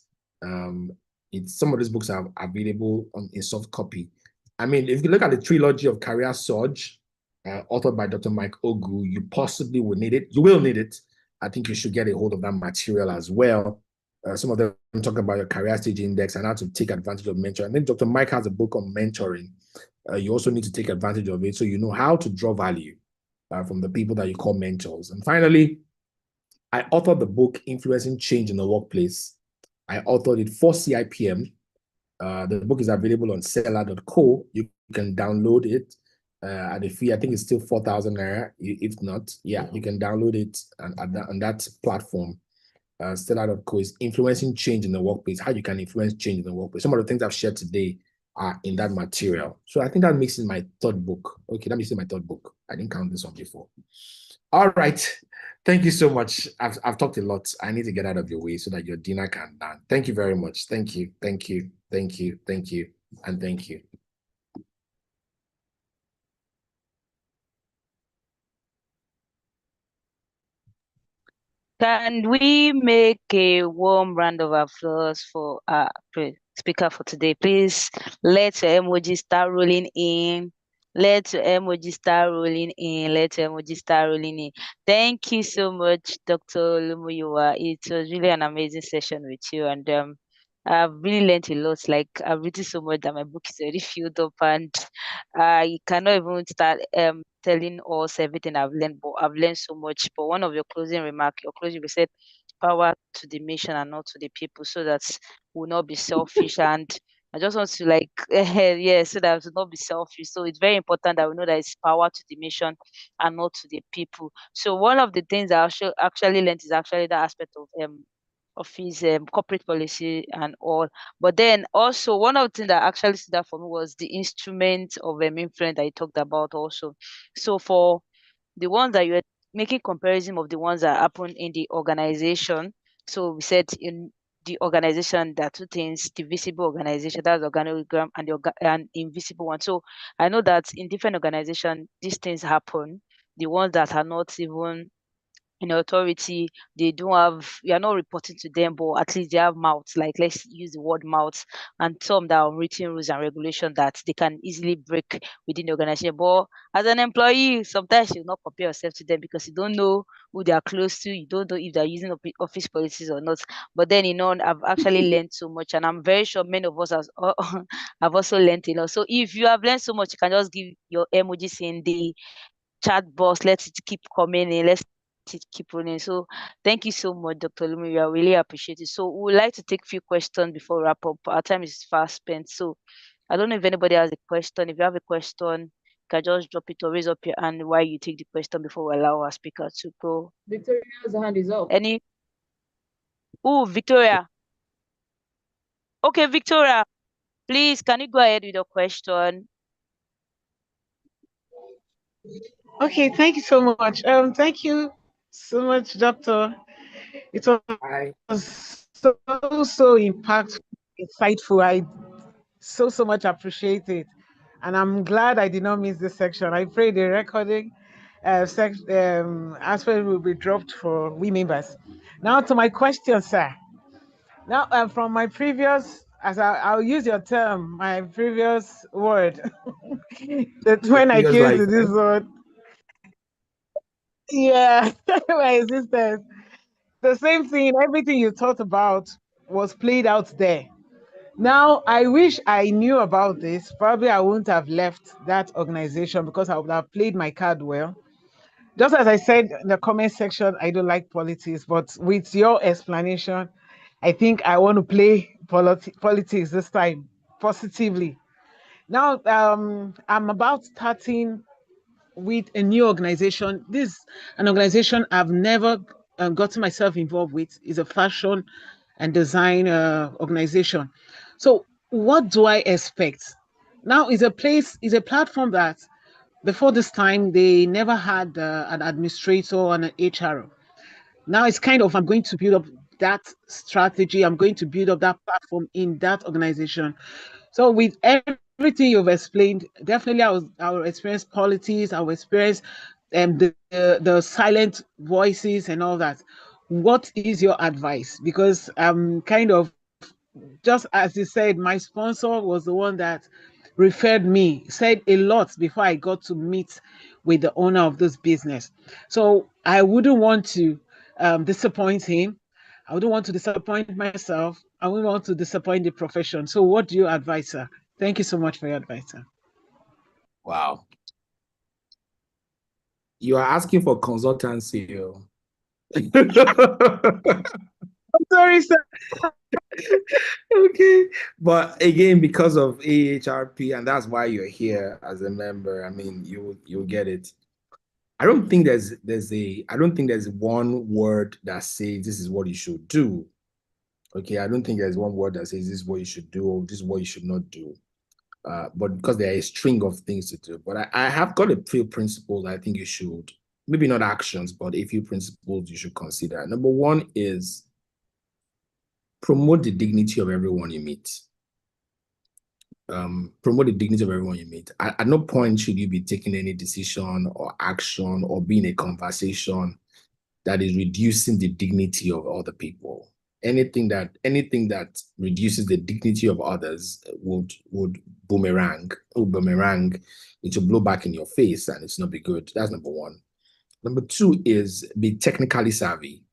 Some of these books are available in soft copy. I mean, if you look at the trilogy of Career Surge, authored by Dr. Mike Ogu, you possibly will need it. You will need it. I think you should get a hold of that material as well. Some of them talk about your career stage index and how to take advantage of mentoring. I think Dr. Mike has a book on mentoring. You also need to take advantage of it so you know how to draw value from the people that you call mentors. And finally, I authored the book Influencing Change in the Workplace. I authored it for CIPM. The book is available on seller.co. You can download it at a fee. I think it's still 4,000 naira. If not, yeah, you can download it on that platform. Seller.co is Influencing Change in the Workplace, how you can influence change in the workplace. Some of the things I've shared today are in that material. So I think that makes it my third book. Okay, that makes it my third book. I didn't count this one before. All right. Thank you so much. I've talked a lot. I need to get out of your way so that your dinner can done. Thank you very much. Thank you. Thank you. Thank you. Thank you. And thank you.
Can we make a warm round of applause for our speaker for today? Please let your emojis start rolling in. Let your emojis start rolling in. Let your emojis start rolling in. Thank you so much, Dr. Olumuyiwa. It was really an amazing session with you, and I've really learned a lot. Like I've written so much that my book is already filled up, and I cannot even start telling us everything I've learned, but I've learned so much. But one of your closing remarks, your closing, you said, power to the mission and not to the people, so that we'll not be selfish. And I just want to like, yeah, so that we'll not be selfish. So it's very important that we know that it's power to the mission and not to the people. So one of the things I actually learned is actually the aspect of his corporate policy and all. But then also one of the things that actually stood out for me was the instrument of influence that you talked about also. So for the ones that you're making comparison of the ones that happen in the organization. So we said in the organization there are two things: the visible organization, that's organogram, and and invisible one. So I know that in different organizations these things happen. The ones that are not even authority, they don't have, you are not reporting to them, but at least they have mouths, like let's use the word mouths, and some that are written rules and regulations that they can easily break within the organization. But as an employee, sometimes you not compare yourself to them because you don't know who they are close to, you don't know if they're using office policies or not. But then, I've actually learned so much, and I'm very sure many of us have also learned a lot. So if you have learned so much, you can just give your emojis in the chat box. Let it keep coming in. Let's it keep running. So thank you so much, Dr. Lumi. I really appreciate it. So we would like to take a few questions before we wrap up. Our time is fast spent. So I don't know if anybody has a question. If you have a question, you can just drop it or raise up your hand while you take the question before we allow our speaker to go.
Victoria's hand is up.
Any? Oh, Victoria. Okay, Victoria, please, can you go ahead with your question?
Okay, thank you so much. Thank you so much, Doctor. It
Hi.
was so impactful, insightful. I so much appreciate it, and I'm glad I did not miss this section. I pray the recording aspect will be dropped for we members. Now to my question, sir. Now, from my previous, I'll use your term, my previous word, that
Your
when I
previous
came to this
lifetime.
word, yeah, my existence, the same thing, everything you talked about was played out there. Now, I wish I knew about this. Probably I wouldn't have left that organization because I would have played my card well. Just as I said in the comment section, I don't like politics, but with your explanation, I think I want to play politics this time positively. Now, I'm about starting with a new organization. This an organization I've never gotten myself involved with. Is a fashion and design organization. So, what do I expect? Now, is a platform that before this time they never had an administrator and an HR. Now it's kind of I'm going to build up that strategy. I'm going to build up that platform in that organization. So with everything you've explained, definitely I will experience politics. I will experience the silent voices and all that. What is your advice? Because I'm kind of just as you said, my sponsor was the one that referred me, said a lot before I got to meet with the owner of this business. So I wouldn't want to disappoint him. I wouldn't want to disappoint myself. I wouldn't want to disappoint the profession. So what do you advise, sir? Thank you so much for your advice, sir.
Wow. You are asking for consultancy.
I'm sorry, sir.
Okay. But again, because of AHRP, and that's why you're here as a member, I mean, you'll get it. I don't think I don't think there's one word that says this is what you should do. Okay, I don't think there's one word that says this is what you should do or this is what you should not do. But because there are a string of things to do. But I have got a few principles I think you should, maybe not actions, but a few principles you should consider. Number one is promote the dignity of everyone you meet. Promote the dignity of everyone you meet. At no point should you be taking any decision or action or be in a conversation that is reducing the dignity of other people. Anything that reduces the dignity of others would boomerang. It will blow back in your face, and it's not be good. That's number one. Number two is be technically savvy.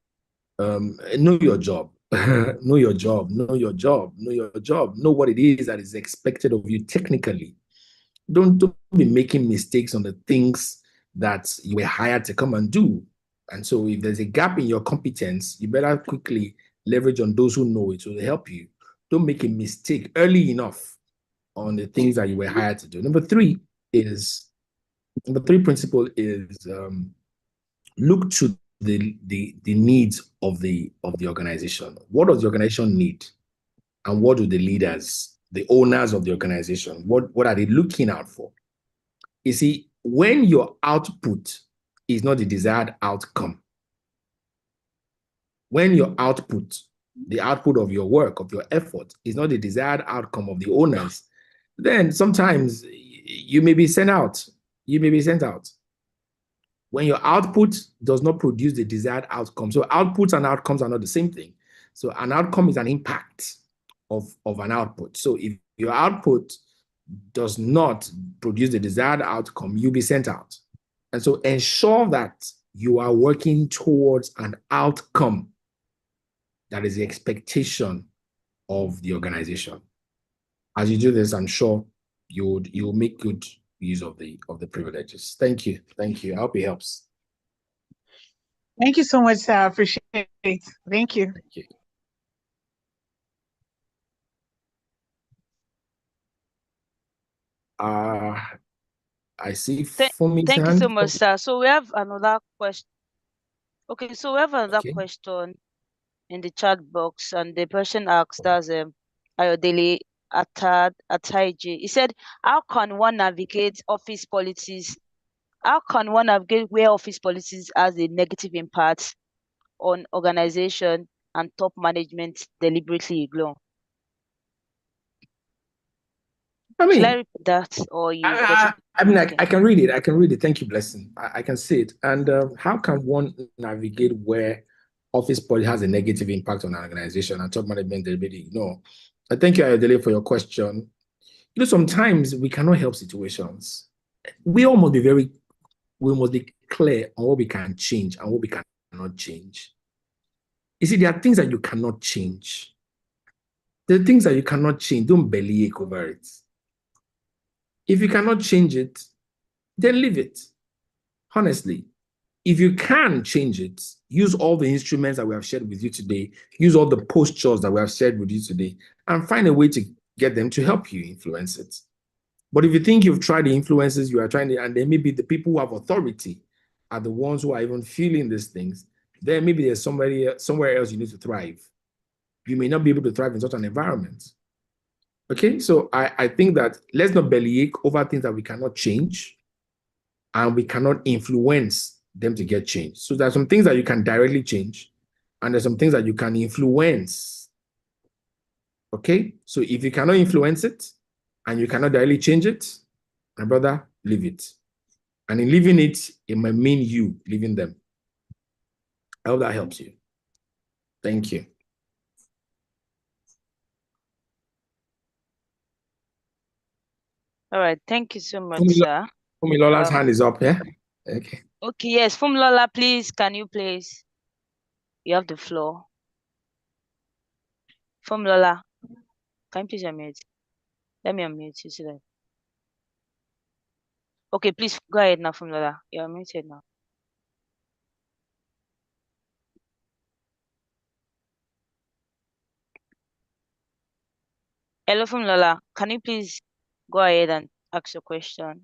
Know your job. Know your job. Know your job. Know your job. Know what it is that is expected of you technically. Don't be making mistakes on the things that you were hired to come and do. And so if there's a gap in your competence, you better quickly leverage on those who know it to help you. Don't make a mistake early enough on the things that you were hired to do. Number three principle is look to the needs of the organization. What does the organization need? And what do the leaders, the owners of the organization, what are they looking out for? You see, when your output is not the desired outcome, when your output, the output of your work, of your effort, is not the desired outcome of the owners, then sometimes you may be sent out. You may be sent out. when your output does not produce the desired outcome. So outputs and outcomes are not the same thing. So an outcome is an impact of an output. So if your output does not produce the desired outcome, you'll be sent out. And so ensure that you are working towards an outcome that is the expectation of the organization. As you do this, I'm sure you'll make good use of the privileges. Thank you. Thank you. I hope it helps.
Thank you so much, sir. I appreciate it. Thank you.
Thank you. I see Fumi's
Thank you
hand.
so much, sir. So we have another question. Okay, so we have another
Okay.
question in the chat box, and the person asked us, Ayodele Ataiji. He said, how can one navigate office policies? How can one navigate where office policies has a negative impact on organization and top management deliberately ignore? Shall I repeat that, or you got it?
I can read it. I can read it. Thank you, Blessing. I can see it. And how can one navigate where office policy has a negative impact on an organization and top management deliberately ignore? Thank you, Ayodele, for your question. You know, sometimes we cannot help situations. We must be clear on what we can change and what we cannot change. You see, there are things that you cannot change. The things that you cannot change, don't bellyache over it. If you cannot change it, then leave it. Honestly, if you can change it, use all the instruments that we have shared with you today, use all the postures that we have shared with you today, and find a way to get them to help you influence it. But if you think you've tried the influences you are trying to, and then maybe the people who have authority are the ones who are even feeling these things, then maybe there's somewhere else you need to thrive. You may not be able to thrive in such an environment. Okay, so I think that let's not bellyache over things that we cannot change and we cannot influence them to get changed. So there are some things that you can directly change and there's some things that you can influence. Okay, so if you cannot influence it and you cannot directly change it, my brother, leave it. And in leaving it, it might mean you leaving them. I hope that helps you. Thank you.
All right, thank you so much, sir.
Fumilola's hand is up, yeah? Okay.
Okay, yes, Fumilola, please, can you please? You have the floor. Fumilola, can you please unmute? Let me unmute you so that. Okay, please go ahead now, Fumilola. You're unmuted now. Hello, Fumilola. Can you please go ahead and ask your question?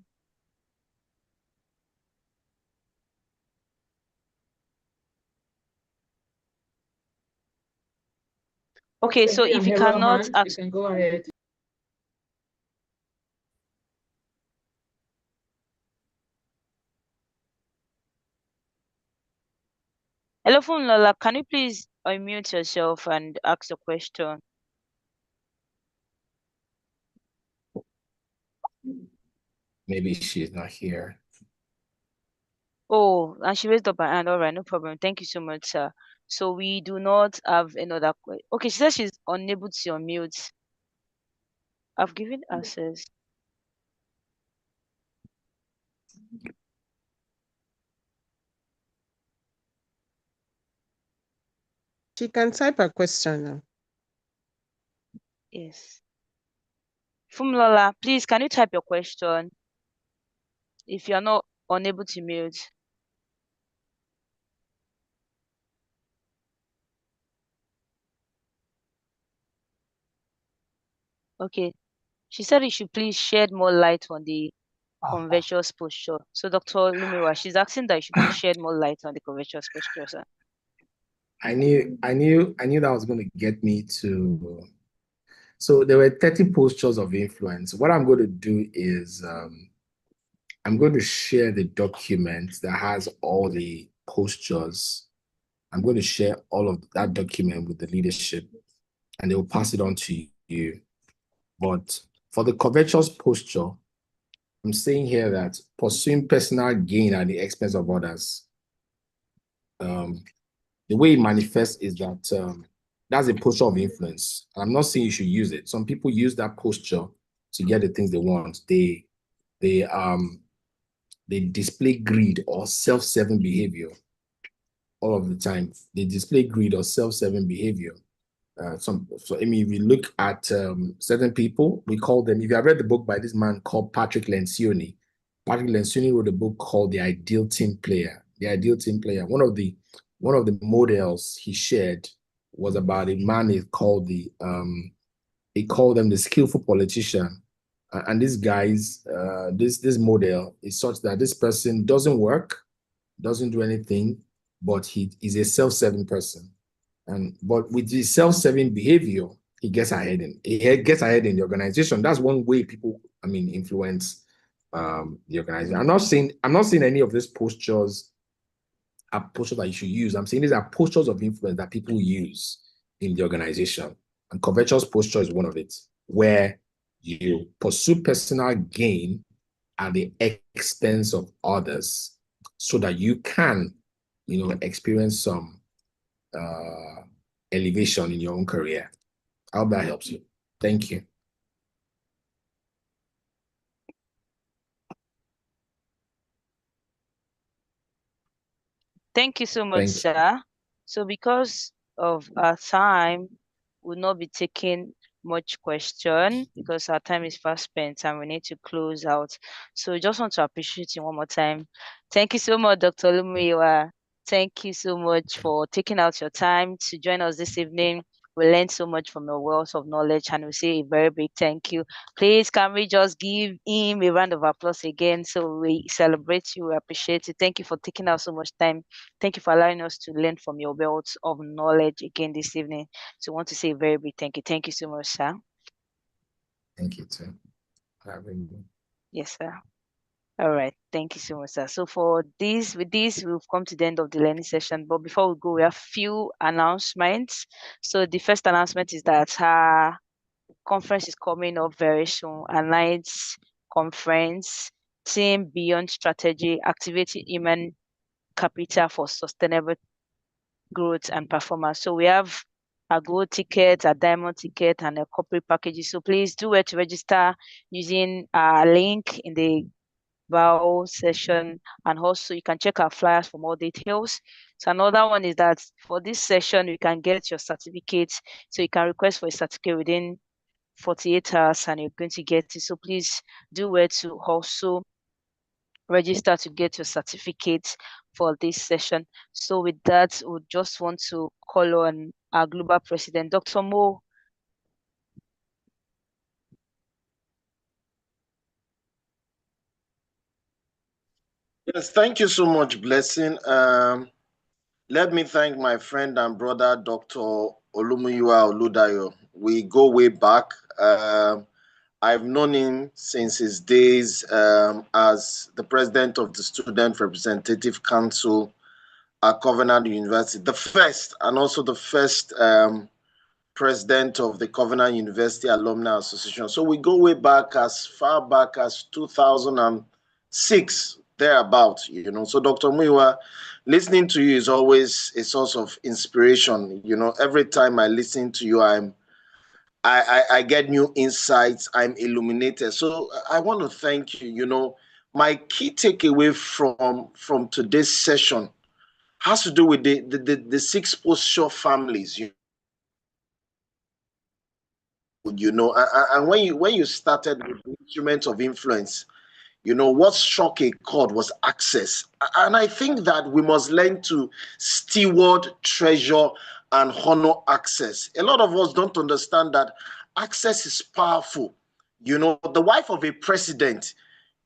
Okay, so if you cannot ask,
you can go ahead.
hello, Fumilola, can you please unmute yourself and ask the question?
Maybe she's not here.
Oh, and she raised up her hand. All right, no problem. Thank you so much, sir. So we do not have another question. Okay, she says she's unable to unmute. I've given access.
She can type a question now.
Yes. Fumilola, please, can you type your question if you're not unable to mute? Okay. She said you should please shed more light on the convergence posture. So Dr. Olumuyiwa, she's asking that you should please shed more light on the convergence posture, sir.
I knew that was going to get me to. So there were 30 postures of influence. What I'm going to do is I'm going to share the document that has all the postures. I'm going to share all of that document with the leadership and they will pass it on to you. But for the covetous posture, I'm saying here that pursuing personal gain at the expense of others. The way it manifests is that that's a posture of influence. I'm not saying you should use it. Some people use that posture to get the things they want. They display greed or self-serving behavior all of the time. They display greed or self-serving behavior. So I mean, if you look at certain people, we call them. If you have read the book by this man called Patrick Lencioni, Patrick Lencioni wrote a book called The Ideal Team Player. The Ideal Team Player. One of the models he shared was about a man he called them the skillful politician. And this guy's this model is such that this person doesn't work, doesn't do anything, but he is a self-serving person. But with the self-serving behavior, he gets ahead in the organization. That's one way people, influence the organization. I'm not saying any of these postures are postures that you should use. I'm saying these are postures of influence that people use in the organization. And covetous posture is one of it, where you pursue personal gain at the expense of others so that you can, experience some elevation in your own career. I hope that helps you. Thank you.
Thank you so much, sir. So because of our time, we'll not be taking much question because our time is fast spent and we need to close out. So just want to appreciate you one more time. Thank you so much, Dr. Olumuyiwa. Thank you so much for taking out your time to join us this evening. We learned so much from your wealth of knowledge and we say a very big thank you. Please, can we just give him a round of applause again so we celebrate you, we appreciate you. Thank you for taking out so much time. Thank you for allowing us to learn from your wealth of knowledge again this evening. So I want to say a very big thank you. Thank you so much, sir.
Thank you too.
Yes, sir. All right. Thank you so much, sir. So with this, we've come to the end of the learning session. But before we go, we have few announcements. So the first announcement is that our conference is coming up very soon. A night's conference, Team Beyond Strategy, Activating Human Capital for Sustainable Growth and Performance. So we have a gold ticket, a diamond ticket, and a corporate packages. So please do it to register using a link in the bio session, and also you can check our flyers for more details. So another one is that for this session, you can get your certificate. So you can request for a certificate within 48 hours and you're going to get it. So please do it to also register to get your certificate for this session. So with that, we just want to call on our global president, Dr. Mo.
Yes, thank you so much, Blessing. Let me thank my friend and brother, Dr. Olumuyiwa Oludayo. We go way back. I've known him since his days as the president of the Student Representative Council at Covenant University, the first and also the first president of the Covenant University Alumni Association. So we go way back as far back as 2006, thereabout, So Dr. Muiwa, listening to you is always a source of inspiration. Every time I listen to you, I get new insights. I'm illuminated. So I want to thank you. My key takeaway from today's session has to do with the six posture families. And when you started with the instruments of influence, what struck a chord was access. And I think that we must learn to steward, treasure, and honor access. A lot of us don't understand that access is powerful. The wife of a president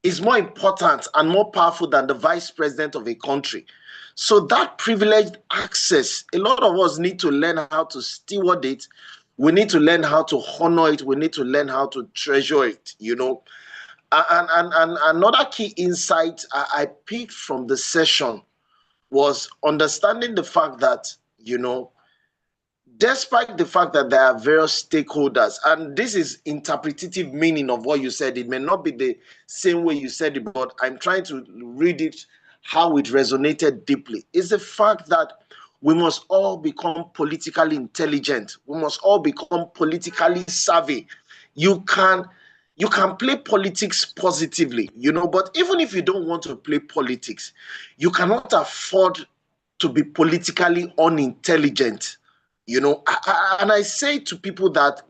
is more important and more powerful than the vice president of a country. So that privileged access, a lot of us need to learn how to steward it. We need to learn how to honor it. We need to learn how to treasure it, And another key insight I picked from the session was understanding the fact that, despite the fact that there are various stakeholders, and this is interpretative meaning of what you said, it may not be the same way you said it, but I'm trying to read it how it resonated deeply, is the fact that we must all become politically intelligent. We must all become politically savvy. You can you can play politics positively, but even if you don't want to play politics, you cannot afford to be politically unintelligent. And I say to people that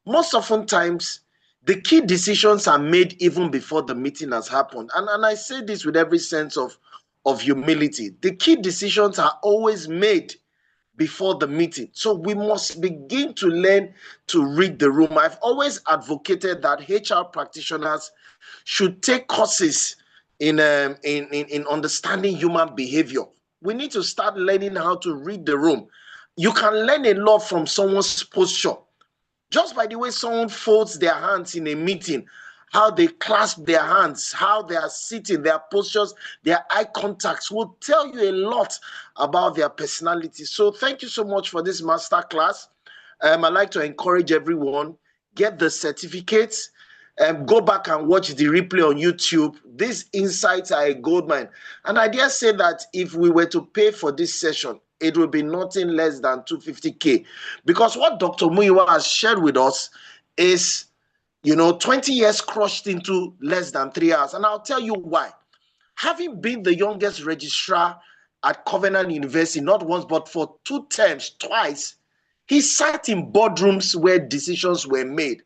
most often times the key decisions are made even before the meeting has happened. And I say this with every sense of humility. The key decisions are always made before the meeting. So we must begin to learn to read the room. I've always advocated that HR practitioners should take courses in understanding human behavior. We need to start learning how to read the room. You can learn a lot from someone's posture. Just by the way someone folds their hands in a meeting, how they clasp their hands, how they are sitting, their postures, their eye contacts will tell you a lot about their personality. So thank you so much for this master class. I'd like to encourage everyone, get the certificates, go back and watch the replay on YouTube. These insights are a goldmine. And I dare say that if we were to pay for this session, it will be nothing less than 250K. Because what Dr. Muyiwa has shared with us is, 20 years crushed into less than 3 hours. And I'll tell you why. Having been the youngest registrar at Covenant University, not once, but for 2 terms, twice, he sat in boardrooms where decisions were made.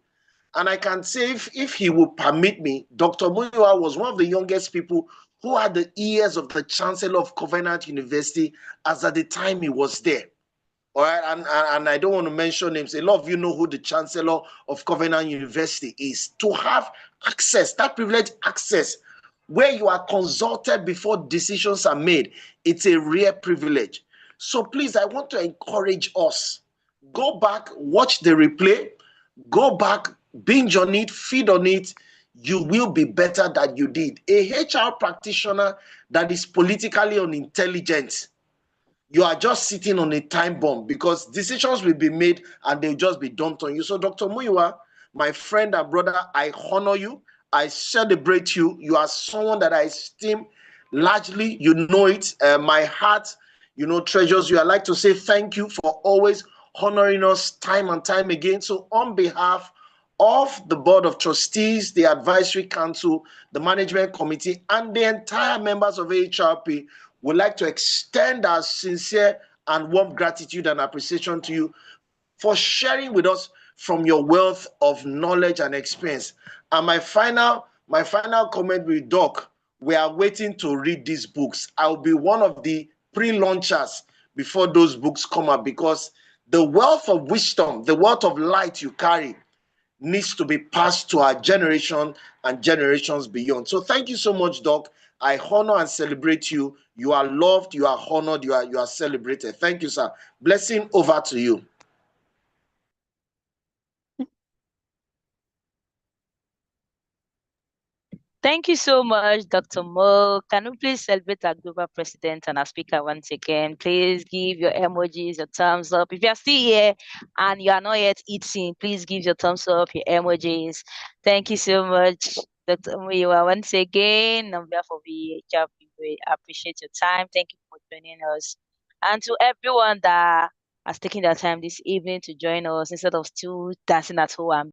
And I can say, if he will permit me, Dr. Muyiwa was one of the youngest people who had the ears of the Chancellor of Covenant University as at the time he was there. All right, and I don't want to mention names. A lot of you know who the Chancellor of Covenant University is. To have access, that privileged access, where you are consulted before decisions are made, it's a rare privilege. So please, I want to encourage us. Go back, watch the replay, go back, binge on it, feed on it. You will be better than you did. A HR practitioner that is politically unintelligent, you are just sitting on a time bomb, because decisions will be made and they'll just be dumped on you. So Dr. Muyiwa, my friend and brother, I honor you. I celebrate you. You are someone that I esteem largely. You know it. My heart, treasures you. I like to say thank you for always honoring us time and time again. So on behalf of the Board of Trustees, the Advisory Council, the Management Committee, and the entire members of HRP, would like to extend our sincere and warm gratitude and appreciation to you for sharing with us from your wealth of knowledge and experience. And my final comment with Doc, we are waiting to read these books. I'll be one of the pre-launchers before those books come out, because the wealth of wisdom, the wealth of light you carry needs to be passed to our generation and generations beyond. So thank you so much, Doc. I honor and celebrate you. You are loved, you are honored, you are celebrated. Thank you, sir. Blessing over to you.
Thank you so much, Dr. Mo. Can you please celebrate our global president and our speaker once again? Please give your emojis, your thumbs up. If you are still here and you are not yet eating, please give your thumbs up, your emojis. Thank you so much, Dr. Muyiwa. Once again, on behalf of the HRP, we appreciate your time. Thank you for joining us. And to everyone that has taken their time this evening to join us instead of still dancing at home